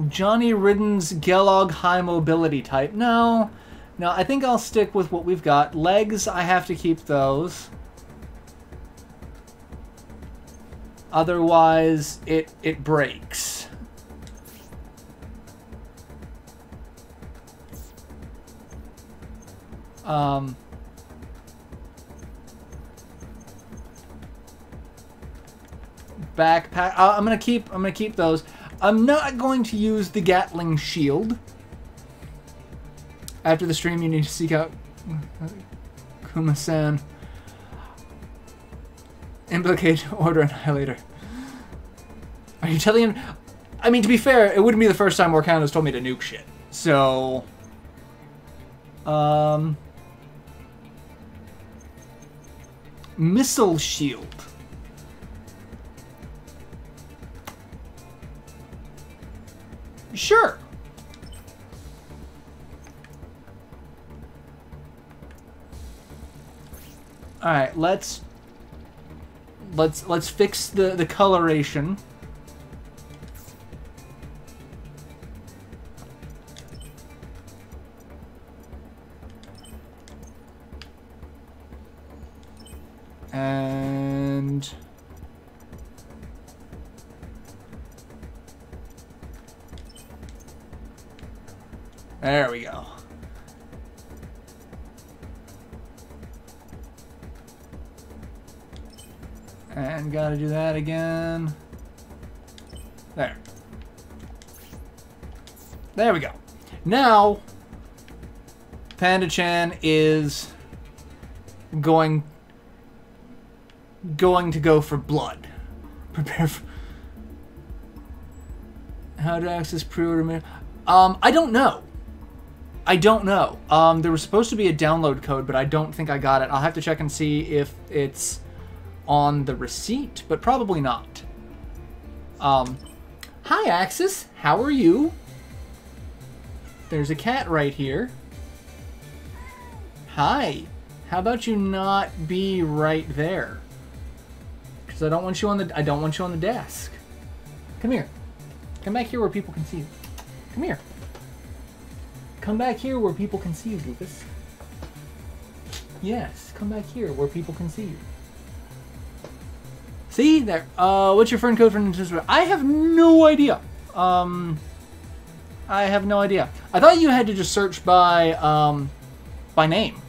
Johnny Ridden's Gelog high mobility type. No, I think I'll stick with what we've got. Legs, I have to keep those. Otherwise, it breaks. Backpack. I'm gonna keep those. I'm not going to use the Gatling shield. After the stream, you need to seek out Kuma-san. Implicate Order Annihilator. Are you telling him? I mean, to be fair, it wouldn't be the first time Morkano's told me to nuke shit. So, missile shield. Sure. All right, let's fix the coloration. And there we go. And gotta do that again. There. There we go. Now, Panda Chan is going to go for blood. Prepare for... How to access pre-order... I don't know. I don't know. There was supposed to be a download code, but I don't think I got it. I'll have to check and see if it's on the receipt, but probably not. Hi, Axis. How are you? There's a cat right here. Hi. How about you not be right there? Because I don't want you on the desk. Come here. Come back here where people can see you. Come here. Come back here where people can see you, Lucas. Yes, come back here where people can see you. See there. What's your friend code for Nintendo? I have no idea. I have no idea. I thought you had to just search by name,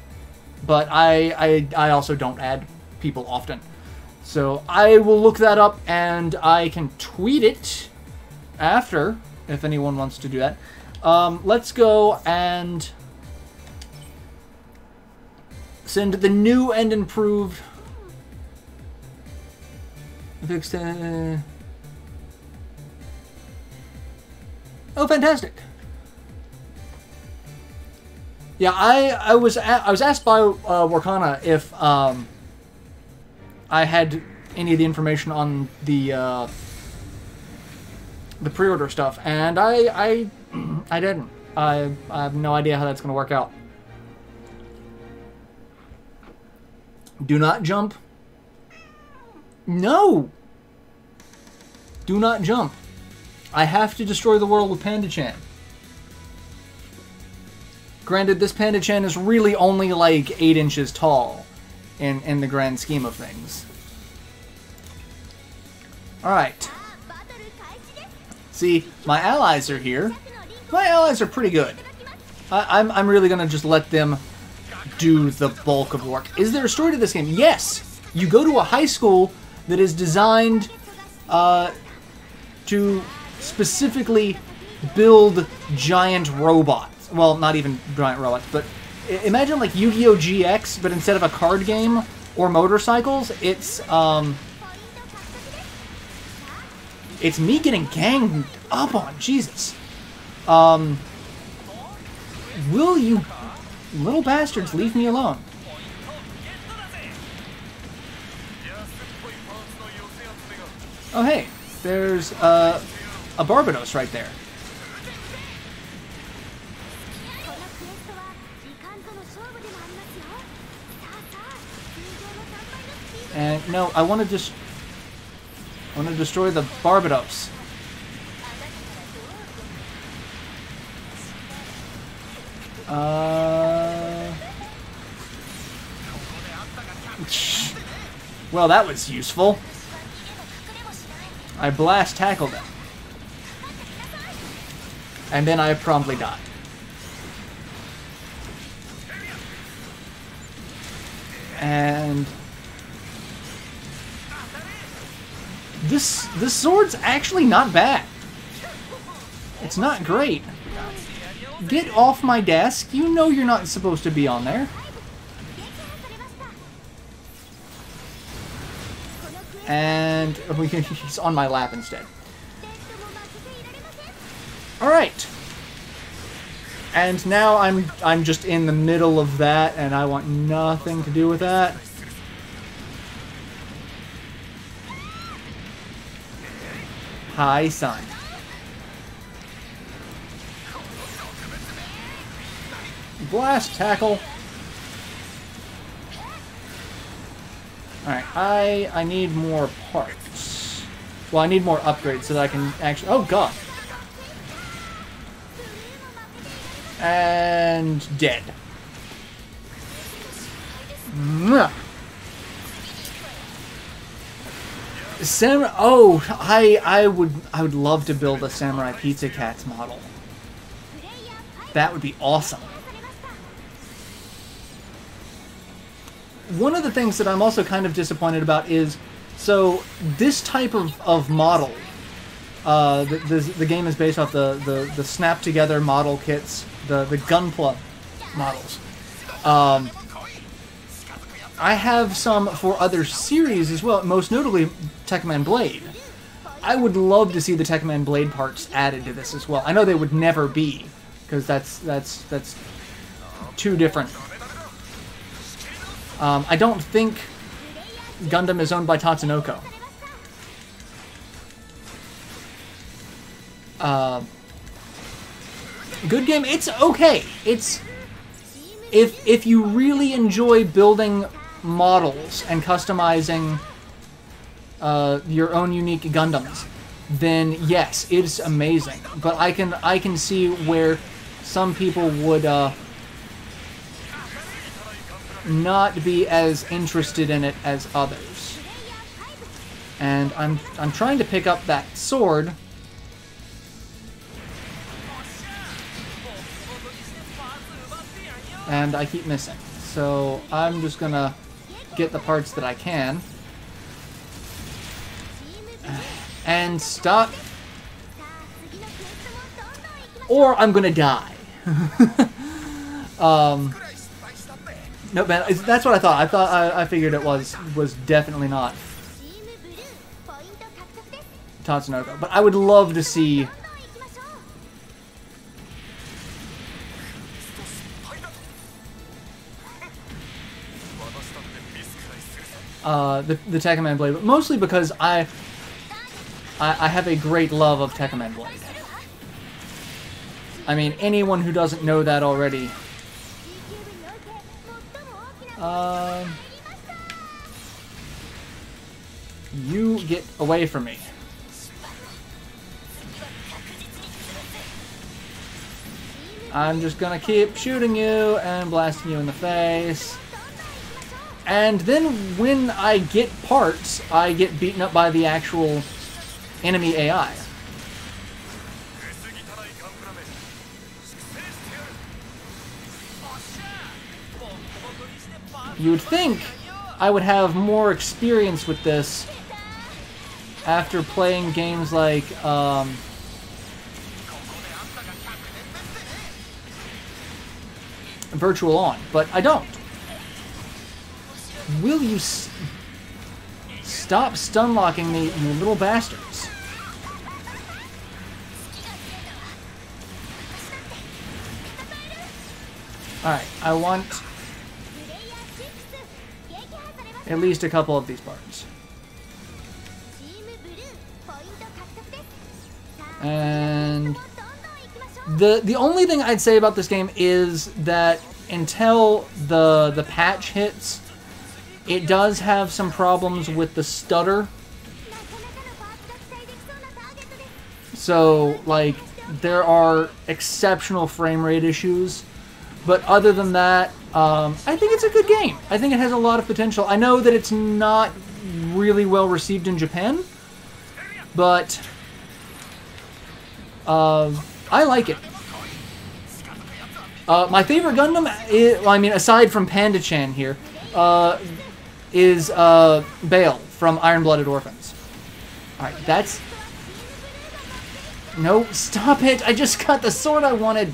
but I also don't add people often, so I will look that up and I can tweet it after if anyone wants to do that. Let's go and send the new and improved. Fixed. Oh, fantastic! Yeah, I was asked by Warkana if I had any of the information on the pre-order stuff, and I didn't. I have no idea how that's going to work out. Do not jump. No! Do not jump. I have to destroy the world with Panda Chan. Granted, this Panda Chan is really only like 8 inches tall in the grand scheme of things. Alright. See, my allies are here. My allies are pretty good. I'm really going to just let them do the bulk of the work. Is there a story to this game? Yes! You go to a high school that is designed to specifically build giant robots. Well, not even giant robots, but imagine like Yu-Gi-Oh! GX, but instead of a card game or motorcycles, it's me getting ganged up on. Jesus. Will you little bastards leave me alone? Oh, hey, there's a Barbados right there. And no, I want to destroy the Barbados. Well, that was useful. I blast tackled him. And then I promptly died. And this sword's actually not bad. It's not great. Get off my desk. You know you're not supposed to be on there. And he's on my lap instead. Alright. And now I'm just in the middle of that, and I want nothing to do with that. Hi, son. Blast tackle. Alright, I need more parts. Well, I need more upgrades so that I can actually... Oh, God. And dead. Mwah. Oh, I would love to build a Samurai Pizza Cats model. That would be awesome. One of the things that I'm also kind of disappointed about is, so this type of model, the game is based off the snap together model kits, the Gunpla models. I have some for other series as well, most notably Tekman Blade. I would love to see the Tekman Blade parts added to this as well. I know they would never be, because that's too different. I don't think Gundam is owned by Tatsunoko. Good game. It's okay. It's if you really enjoy building models and customizing your own unique Gundams, then yes, it's amazing. But I can see where some people would not be as interested in it as others. And I'm trying to pick up that sword. And I keep missing. So I'm just gonna get the parts that I can. And stop. Or I'm gonna die. No, man, that's what I thought. I figured it was definitely not Tatsunoko. But I would love to see the Tekman Blade, but mostly because I have a great love of Tekman Blade. I mean, anyone who doesn't know that already. You get away from me. I'm just gonna keep shooting you and blasting you in the face. And then when I get parts, I get beaten up by the actual enemy AI. You would think I would have more experience with this after playing games like Virtual On, but I don't. Will you stop stun-locking me, you little bastards? Alright, I want at least a couple of these parts. And the only thing I'd say about this game is that until the patch hits, it does have some problems with the stutter. So, like, there are exceptional frame rate issues. But other than that, I think it's a good game. I think it has a lot of potential. I know that it's not really well received in Japan, but I like it. My favorite Gundam, well, I mean, aside from Panda Chan here, is Bale from Iron Blooded Orphans. Alright, that's... No, stop it! I just got the sword I wanted!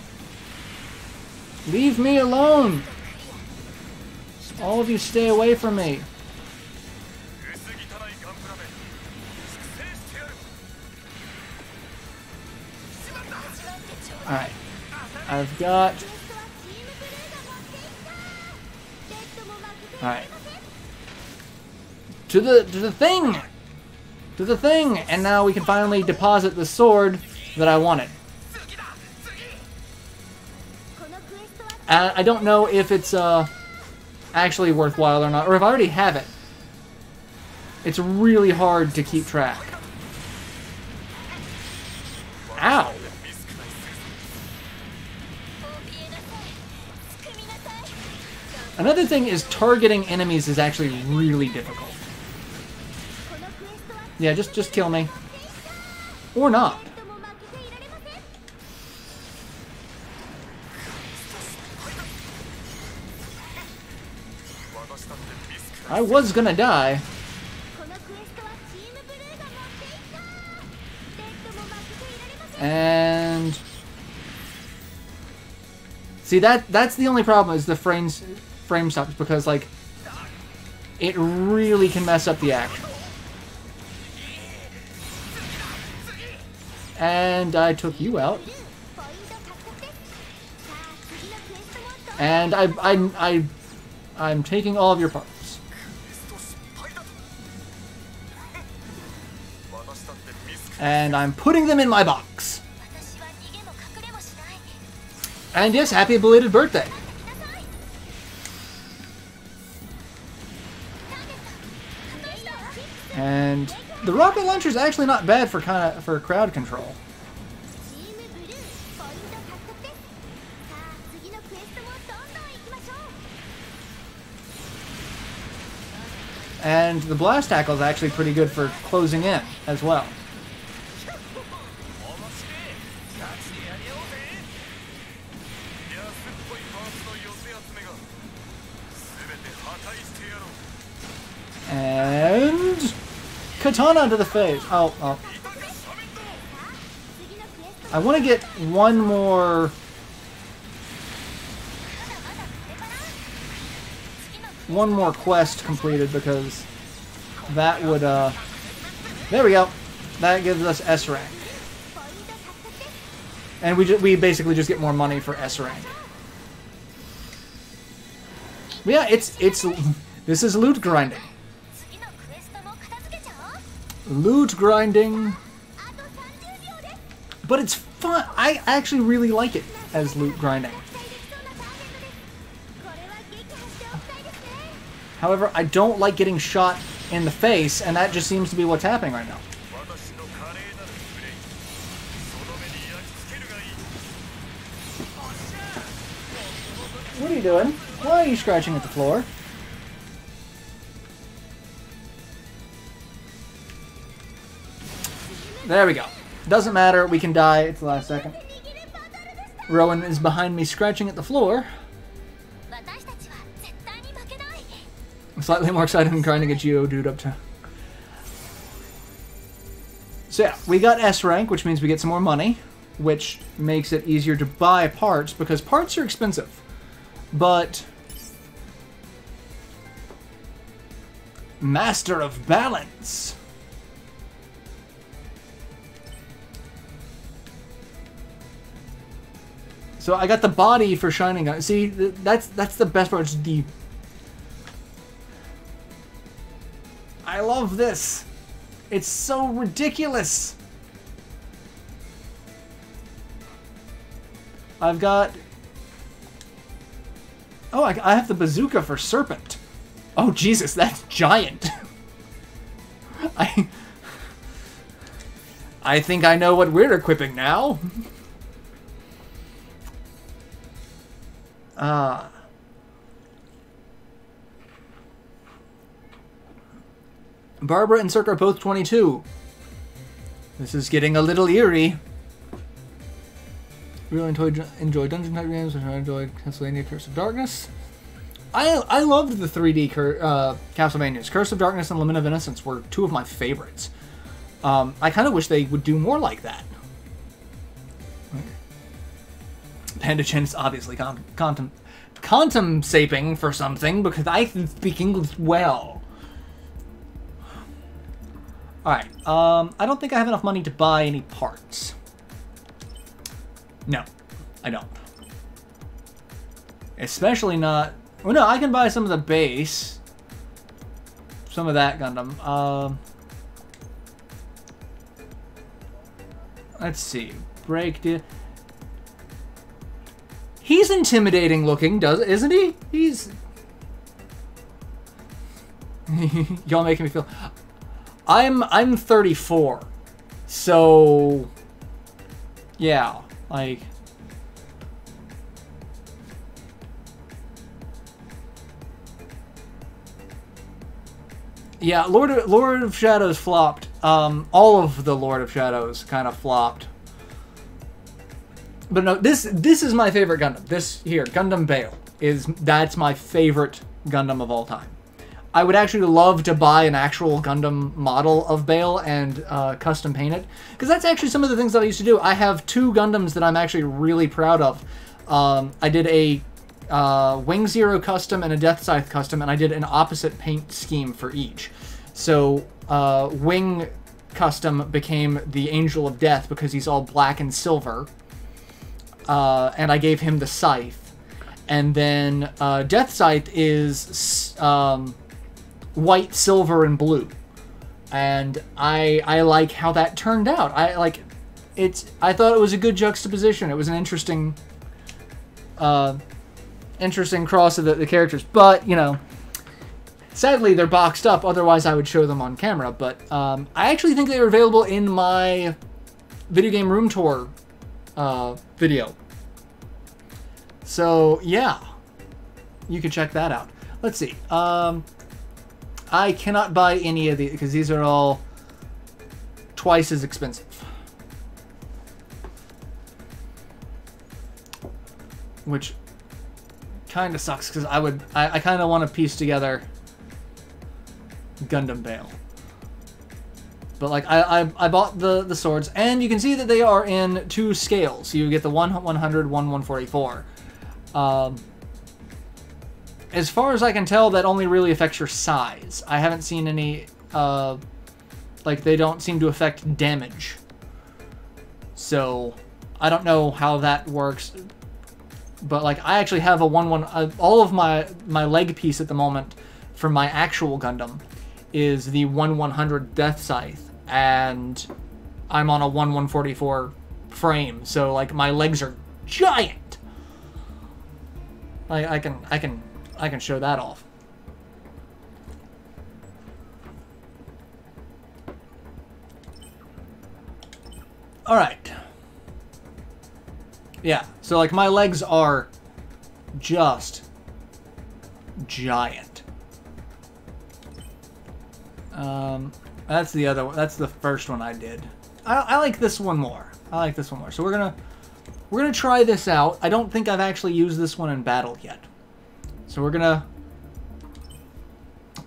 Leave me alone! All of you stay away from me. Alright. I've got... Alright. To the thing! To the thing! And now we can finally deposit the sword that I wanted. I don't know if it's actually worthwhile or not, or if I already have it. It's really hard to keep track. Ow! Another thing is targeting enemies is actually really difficult. Yeah, just kill me. Or not. I was gonna die. And... See, that's the only problem, is the frame stops, because, like, it really can mess up the action. And I took you out. And I'm taking all of your parts. And I'm putting them in my box. And yes, happy belated birthday. And the rocket launcher is actually not bad for crowd control. And the blast tackle is actually pretty good for closing in as well. And katana to the face. Oh. I want to get one more quest completed, because that would there we go. That gives us S rank. And we basically just get more money for S rank. But yeah, this is loot grinding. Loot grinding. But it's fun. I actually really like it as loot grinding. However, I don't like getting shot in the face, and that just seems to be what's happening right now. What are you doing? Why are you scratching at the floor? There we go. Doesn't matter, we can die, it's the last second. Rowan is behind me scratching at the floor. I'm slightly more excited than trying to get Geodude up to... So yeah, we got S rank, which means we get some more money, which makes it easier to buy parts, because parts are expensive. But... Master of Balance! So I got the body for Shining Gun. See, that's the best part. It's the... I love this. It's so ridiculous. I've got... Oh, I have the bazooka for Serpent. Oh, Jesus, that's giant. I think I know what we're equipping now. Barbara and Cirque are both 22. This is getting a little eerie. Really enjoy dungeon type games, and I enjoyed Castlevania Curse of Darkness. I loved the 3D Castlevanias. Curse of Darkness and Lament of Innocence were two of my favorites. I kind of wish they would do more like that. Panda Chan is obviously contemplating for something because I can speak English well. Alright, I don't think I have enough money to buy any parts. No, I don't. Especially not... Well, no, I can buy some of the base. Some of that Gundam. Let's see. He's intimidating looking, isn't he? He's... Y'all making me feel... I'm 34. So... Yeah, like... Yeah, Lord of Shadows flopped. All of the Lord of Shadows kind of flopped. But no, this is my favorite Gundam. This here, Gundam Bale, that's my favorite Gundam of all time. I would actually love to buy an actual Gundam model of Bale and custom paint it, because that's actually some of the things that I used to do. I have two Gundams that I'm actually really proud of. I did a Wing Zero custom and a Death Scythe custom, and I did an opposite paint scheme for each. So Wing custom became the Angel of Death because he's all black and silver, and I gave him the Scythe. And then Death Scythe is white, silver, and blue, and I like how that turned out. I thought it was a good juxtaposition. It was an interesting cross of the characters, but you know, sadly they're boxed up, otherwise I would show them on camera. But I actually think they were available in my video game room tour video, so yeah, you can check that out. Let's see. I cannot buy any of these because these are all twice as expensive. Which kind of sucks because I kind of want to piece together Gundam Bale. But like I bought the swords, and you can see that they are in two scales. You get the 100, 144. As far as I can tell, that only really affects your size. I haven't seen any, like, they don't seem to affect damage. So, I don't know how that works. But, like, I actually have a all of my leg piece at the moment for my actual Gundam is the 100 Death Scythe. And I'm on a 144 frame. So, like, my legs are giant. I can show that off. Alright. Yeah, so like my legs are just giant. That's the other one. That's the first one I did. I like this one more. I like this one more. So we're gonna try this out. I don't think I've actually used this one in battle yet. So we're gonna...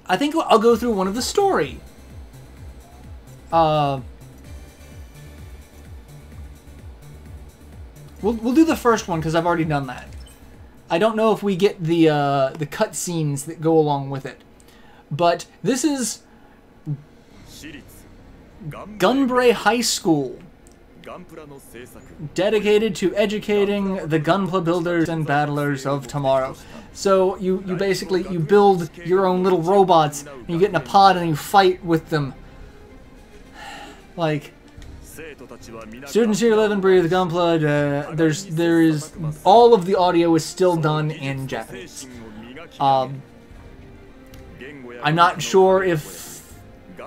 I think I'll go through one of the story. We'll do the first one because I've already done that. I don't know if we get the cutscenes that go along with it, but this is Gunbray High School, dedicated to educating the Gunpla builders and battlers of tomorrow. So you basically build your own little robots, and you get in a pod and you fight with them. Like, Students here live and breathe Gunpla. There is all of the audio is still done in Japanese. I'm not sure if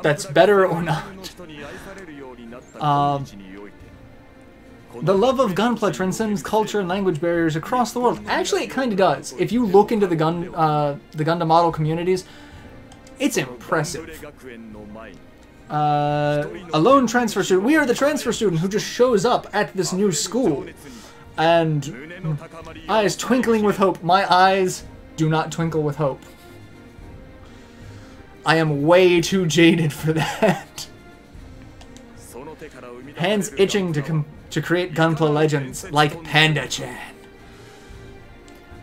that's better or not. The love of Gunpla transcends culture and language barriers across the world. Actually, it kind of does. If you look into the Gundam model communities, it's impressive. A lone transfer student. We are the transfer student who just shows up at this new school. And eyes twinkling with hope. My eyes do not twinkle with hope. I am way too jaded for that. Hands itching to create Gunpla legends like Panda Chan.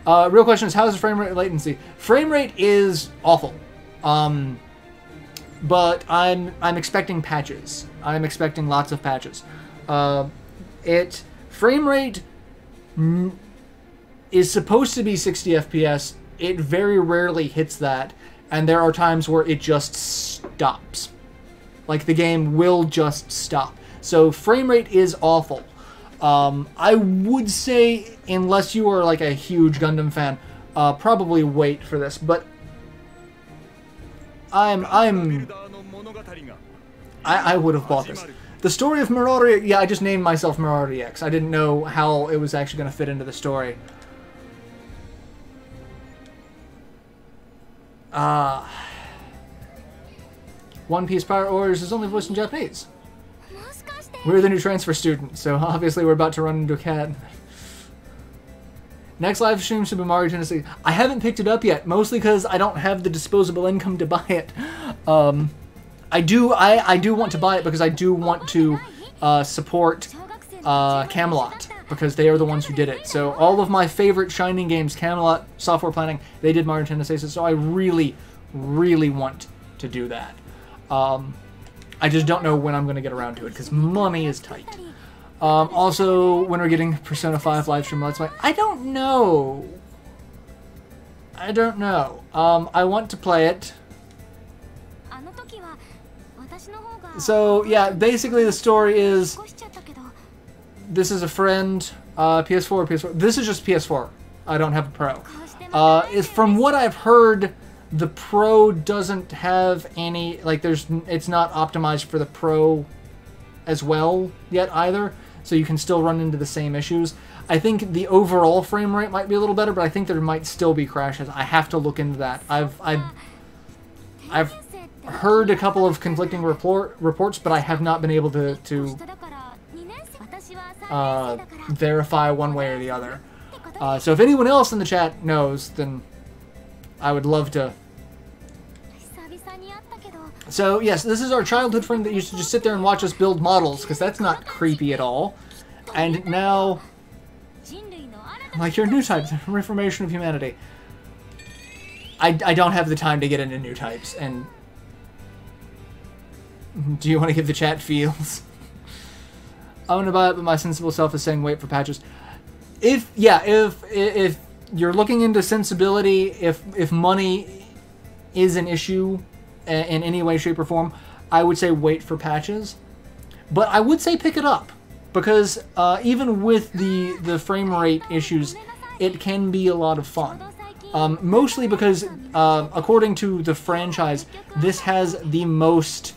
Real question is, how's the frame rate latency? Frame rate is awful. But I'm expecting patches. I'm expecting lots of patches. Frame rate is supposed to be 60 FPS. It very rarely hits that, and there are times where it just stops. Like, the game will just stop. So frame rate is awful. I would say, unless you are like a huge Gundam fan, probably wait for this. But I would have bought this. The story of Marauder... Yeah, I just named myself MarauderEX. I didn't know how it was actually going to fit into the story. One Piece Pirate Warriors is only voiced in Japanese. We're the new transfer student, so obviously we're about to run into a cat. Next live stream should be Mario Tennessee. I haven't picked it up yet, mostly because I don't have the disposable income to buy it. I do want to buy it because I do want to support Camelot, because they are the ones who did it. So all of my favorite Shining games, Camelot, Software Planning, they did Mario Tennessee, so I really, really want to do that. I just don't know when I'm going to get around to it, because money is tight. Also, when we're getting Persona 5 live stream Let's Play, I don't know. I don't know. I want to play it. So, yeah, basically the story is, this is a friend, PS4. This is just PS4. I don't have a Pro. From what I've heard, the Pro doesn't have any, like, it's not optimized for the Pro as well yet either, so you can still run into the same issues. I think the overall frame rate might be a little better, but I think there might still be crashes. I have to look into that. I've heard a couple of conflicting reports, but I have not been able to verify one way or the other. So if anyone else in the chat knows, then I would love to. So yes, this is our childhood friend that used to just sit there and watch us build models, because that's not creepy at all. And now, like, your new types, Reformation of Humanity. I don't have the time to get into new types, and do you want to give the chat feels? I want to buy it, but my sensible self is saying wait for patches. If you're looking into sensibility, if money is an issue in any way, shape, or form, I would say wait for patches. But I would say pick it up, because even with the frame rate issues, it can be a lot of fun. Mostly because, according to the franchise, this has the most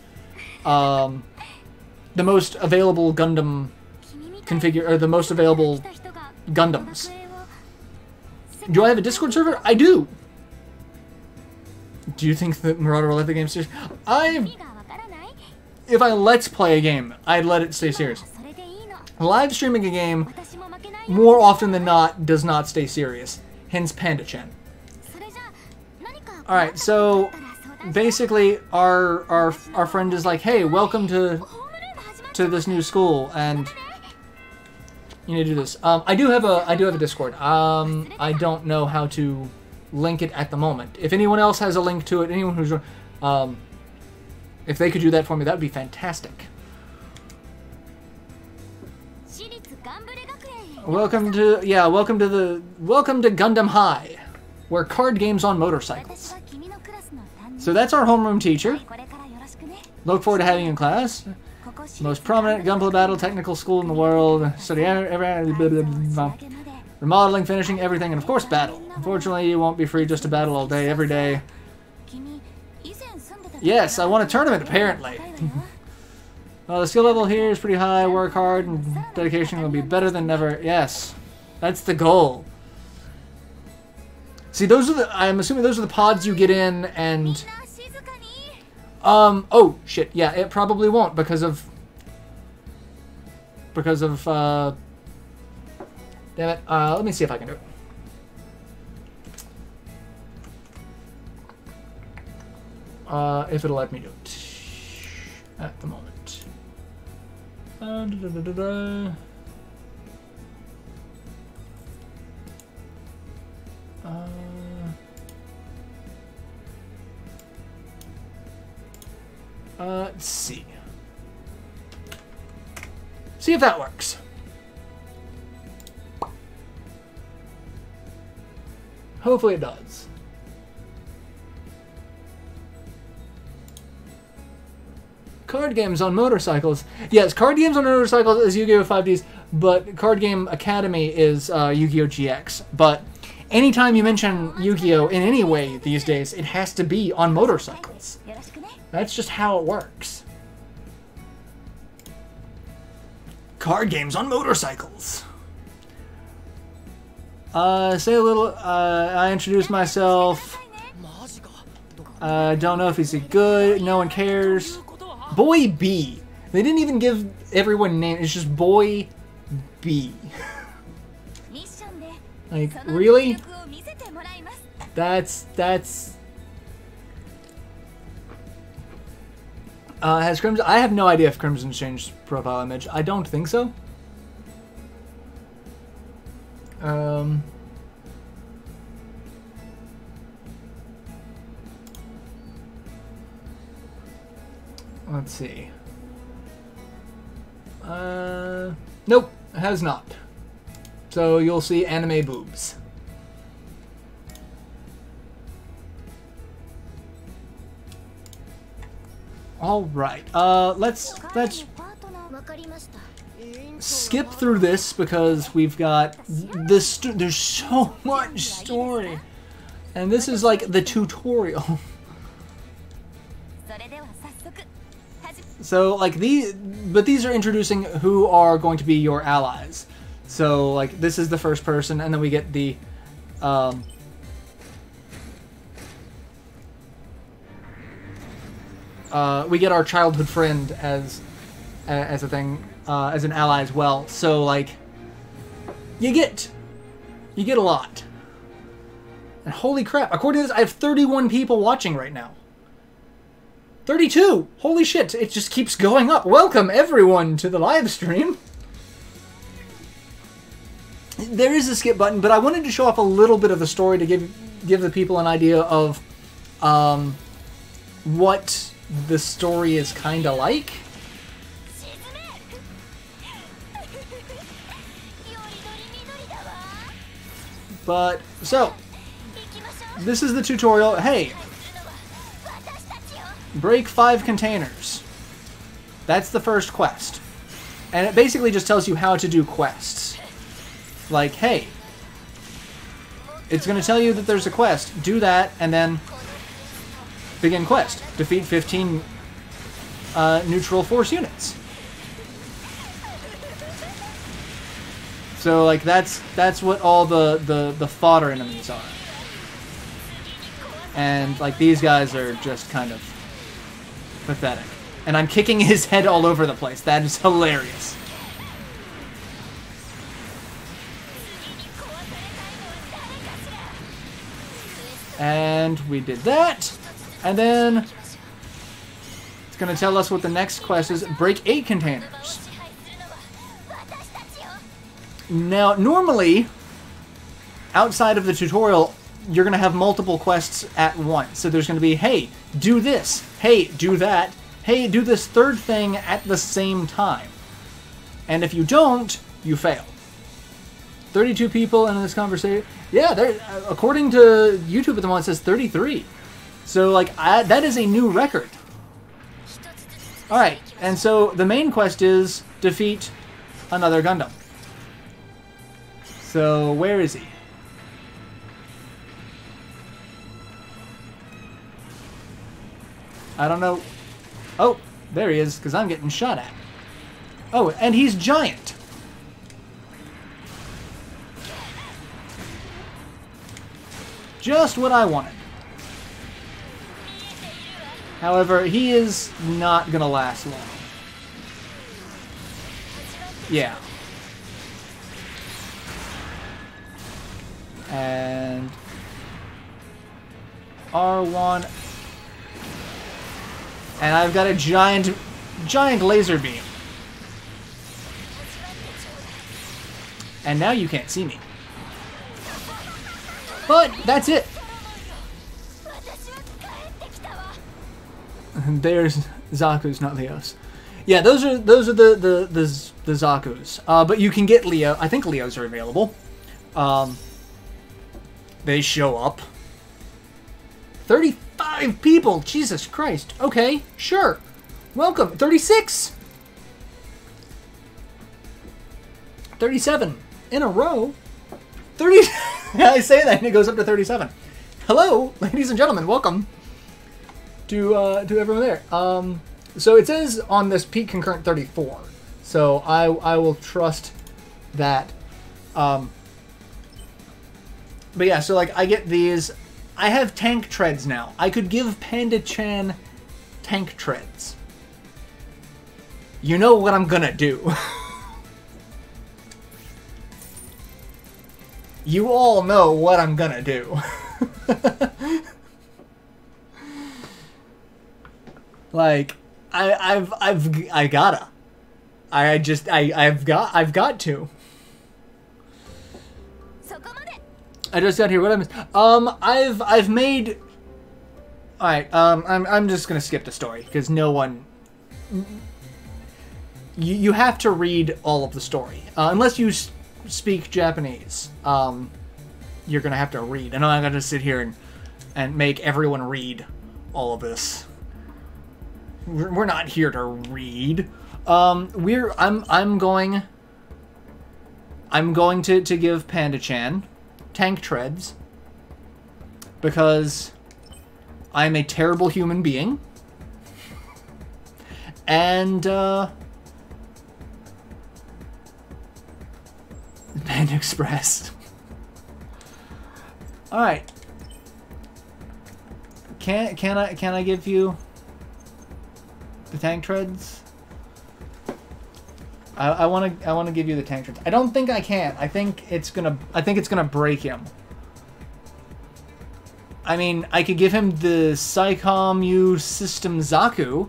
available Gundam or the most available Gundams. Do I have a Discord server? I do! Do you think that Marauder will let the game stay serious? If I let's play a game, I'd let it stay serious. Live streaming a game, more often than not, does not stay serious. Hence Panda Chan. Alright, so basically our friend is like, hey, welcome to this new school, and you need to do this. I do have a Discord. I don't know how to link it at the moment. If anyone else has a link to it, anyone who's if they could do that for me, that would be fantastic. Welcome to Gundam High, where card games on motorcycles. So that's our homeroom teacher. Look forward to having you in class. Most prominent gunplay battle technical school in the world. Study remodeling, finishing, everything, and of course battle. Unfortunately, you won't be free just to battle all day, every day. Yes, I won a tournament, apparently. Well, the skill level here is pretty high. Work hard, and dedication will be better than ever. Yes, that's the goal. See, those are the... I'm assuming those are the pods you get in, and... Oh, shit. Yeah, it probably won't because of... Damn it. Let me see if I can do it. If it'll let me do it. At the moment. Let's see. See if that works. Hopefully it does. Card games on motorcycles. Yes, card games on motorcycles is Yu-Gi-Oh! 5Ds, but Card Game Academy is Yu-Gi-Oh! GX. But anytime you mention Yu-Gi-Oh! In any way these days, it has to be on motorcycles. That's just how it works. Card games on motorcycles. Say a little, I introduced myself. Don't know if he's a good, no one cares. Boy B. They didn't even give everyone names, it's just Boy B. Like, really? That's... has Crimson... I have no idea if Crimson's changed profile image. I don't think so. Let's see. Nope, it has not. So you'll see anime boobs. All right. Let's skip through this because we've got this. There's so much story, and this is like the tutorial. So like these are introducing who are going to be your allies. So like this is the first person, and then we get the we get our childhood friend as a thing, as an ally as well. So like you get a lot. And holy crap! According to this, I have 31 people watching right now. 32! Holy shit, it just keeps going up. Welcome, everyone, to the live stream. There is a skip button, but I wanted to show off a little bit of the story to give the people an idea of what the story is kind of like. But, so, this is the tutorial. Hey! Break 5 containers. That's the first quest. And it basically just tells you how to do quests. Like, hey, it's going to tell you that there's a quest. Do that, and then begin quest. Defeat 15 neutral force units. So, like, that's what all the fodder enemies are. And, like, these guys are just kind of pathetic. And I'm kicking his head all over the place. That is hilarious. And we did that. And then it's going to tell us what the next quest is. Break 8 containers. Now, normally, outside of the tutorial, you're going to have multiple quests at once. So there's going to be, hey, do this. Hey, do that. Hey, do this third thing at the same time. And if you don't, you fail. 32 people in this conversation. Yeah, according to YouTube at the moment, it says 33. So, like, that is a new record. Alright, and so the main quest is defeat another Gundam. So, where is he? I don't know. Oh, there he is, because I'm getting shot at. Oh, and he's giant. Just what I wanted. However, he is not gonna last long. Yeah. And R1. And I've got a giant laser beam. And now you can't see me. But that's it. There's Zaku's, not Leo's. Yeah, those are the Zaku's. But you can get Leo. I think Leo's are available. They show up. 35 people. Jesus Christ. Okay, sure. Welcome. 36. 37 in a row. 30. I say that and it goes up to 37. Hello, ladies and gentlemen. Welcome to everyone there. So it says on this peak concurrent 34. So I will trust that. But yeah, so like I get these. I have tank treads now. I could give Panda Chan tank treads. You know what I'm gonna do. You all know what I'm gonna do. Like, I've gotta. I've got to. I just got here. What I missed? I've made. All right. I'm just gonna skip the story because no one. You have to read all of the story unless you speak Japanese. You're gonna have to read, and I'm not gonna sit here and make everyone read all of this. We're not here to read. I'm going to give Panda Chan tank treads because I'm a terrible human being, and Panda Express. All right. Can I give you the tank treads? I want to give you the tank treads. I don't think I can. I think it's gonna break him. I mean, I could give him the Psycom U System Zaku.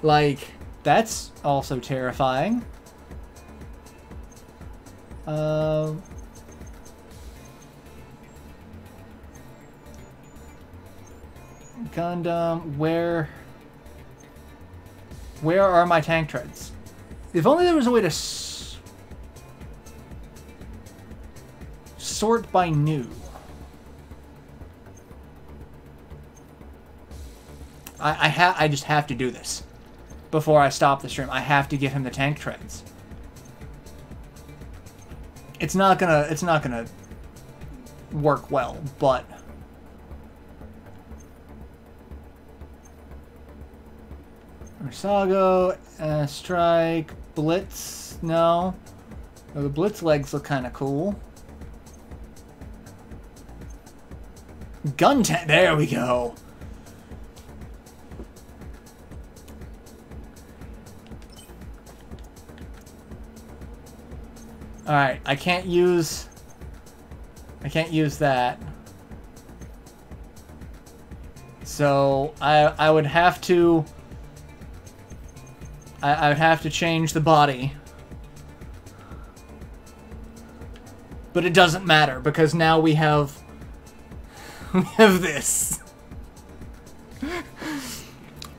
Like, that's also terrifying. Gundam, where are my tank treads? If only there was a way to sort by new. I just have to do this before I stop the stream. I have to give him the tank treads. It's not gonna work well, but Ursago, Strike, Blitz, no. Oh, the Blitz legs look kind of cool. Gundam, there we go. Alright, I can't use that. So I would have to I would have to change the body. But it doesn't matter because now we have this.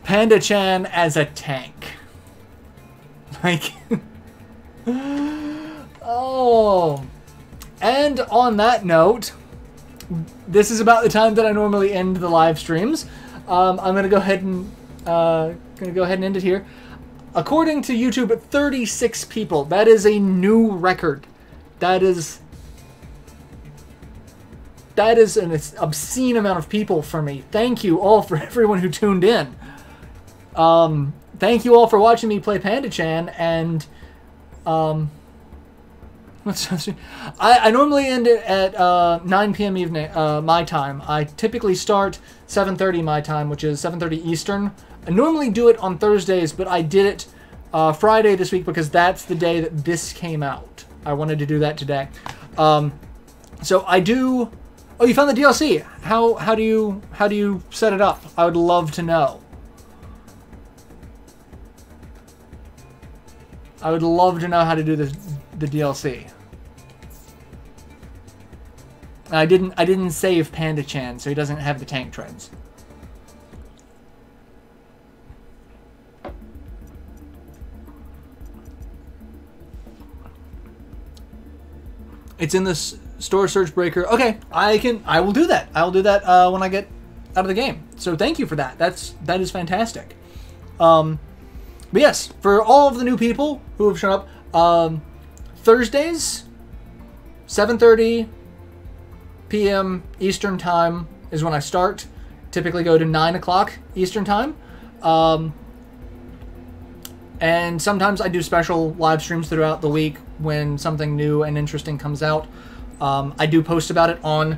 Panda Chan as a tank. Like oh. And on that note, this is about the time that I normally end the live streams. I'm gonna go ahead and Gonna go ahead and end it here. According to YouTube, 36 people. That is a new record. That is an obscene amount of people for me. Thank you all for everyone who tuned in. Thank you all for watching me play Panda Chan, and I normally end it at 9 p.m. evening my time. I typically start 7:30 my time, which is 7:30 Eastern. I normally do it on Thursdays, but I did it Friday this week because that's the day that this came out. I wanted to do that today. So I do. Oh, you found the DLC. How do you set it up? I would love to know. I would love to know how to do the DLC. I didn't save Panda Chan, so he doesn't have the tank treads. It's in this store search breaker. Okay, I will do that. I will do that when I get out of the game. So thank you for that. That is fantastic. But yes, for all of the new people who have shown up, Thursdays, 7:30 p.m. Eastern time is when I start. Typically go to 9 o'clock Eastern time. And sometimes I do special live streams throughout the week when something new and interesting comes out. I do post about it on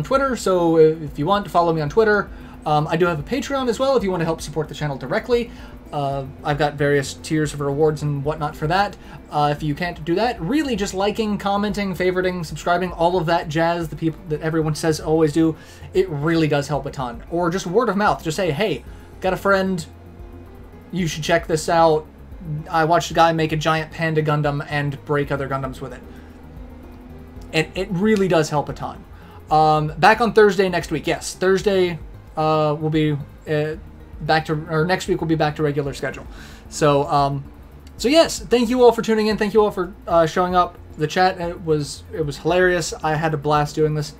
Twitter, so if you want to follow me on Twitter. I do have a Patreon as well if you want to help support the channel directly. I've got various tiers of rewards and whatnot for that. If you can't do that, really just liking, commenting, favoriting, subscribing, all of that jazz, the people that everyone says always do, it really does help a ton. Or just word of mouth. Just say, hey, got a friend, you should check this out. I watched a guy make a giant Panda Gundam and break other Gundams with it. It really does help a ton. Back on Thursday next week. Yes, Thursday will be back to, or next week will be back to regular schedule. So, so yes, thank you all for tuning in. Thank you all for showing up. The chat, it was hilarious. I had a blast doing this.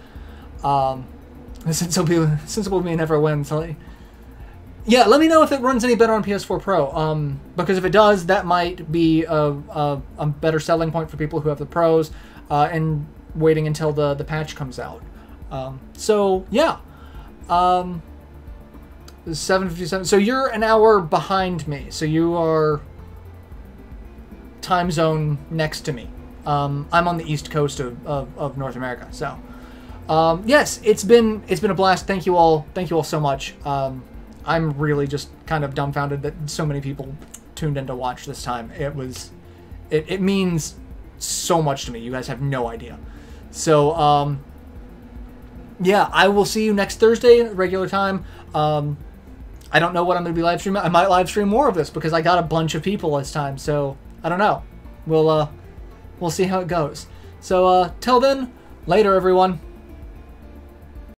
Since it will be never win. So, yeah, let me know if it runs any better on PS4 Pro. Because if it does, that might be a better selling point for people who have the pros, and waiting until the patch comes out. So yeah. 7:57. So you're an hour behind me. So you are time zone next to me. I'm on the East Coast of North America. So yes, it's been a blast. Thank you all so much. I'm really just kind of dumbfounded that so many people tuned in to watch this time. It means so much to me. You guys have no idea. So yeah, I will see you next Thursday at regular time. I don't know what I'm going to be live streaming. I might live stream more of this because I got a bunch of people this time. So I don't know. We'll see how it goes. So till then, later everyone.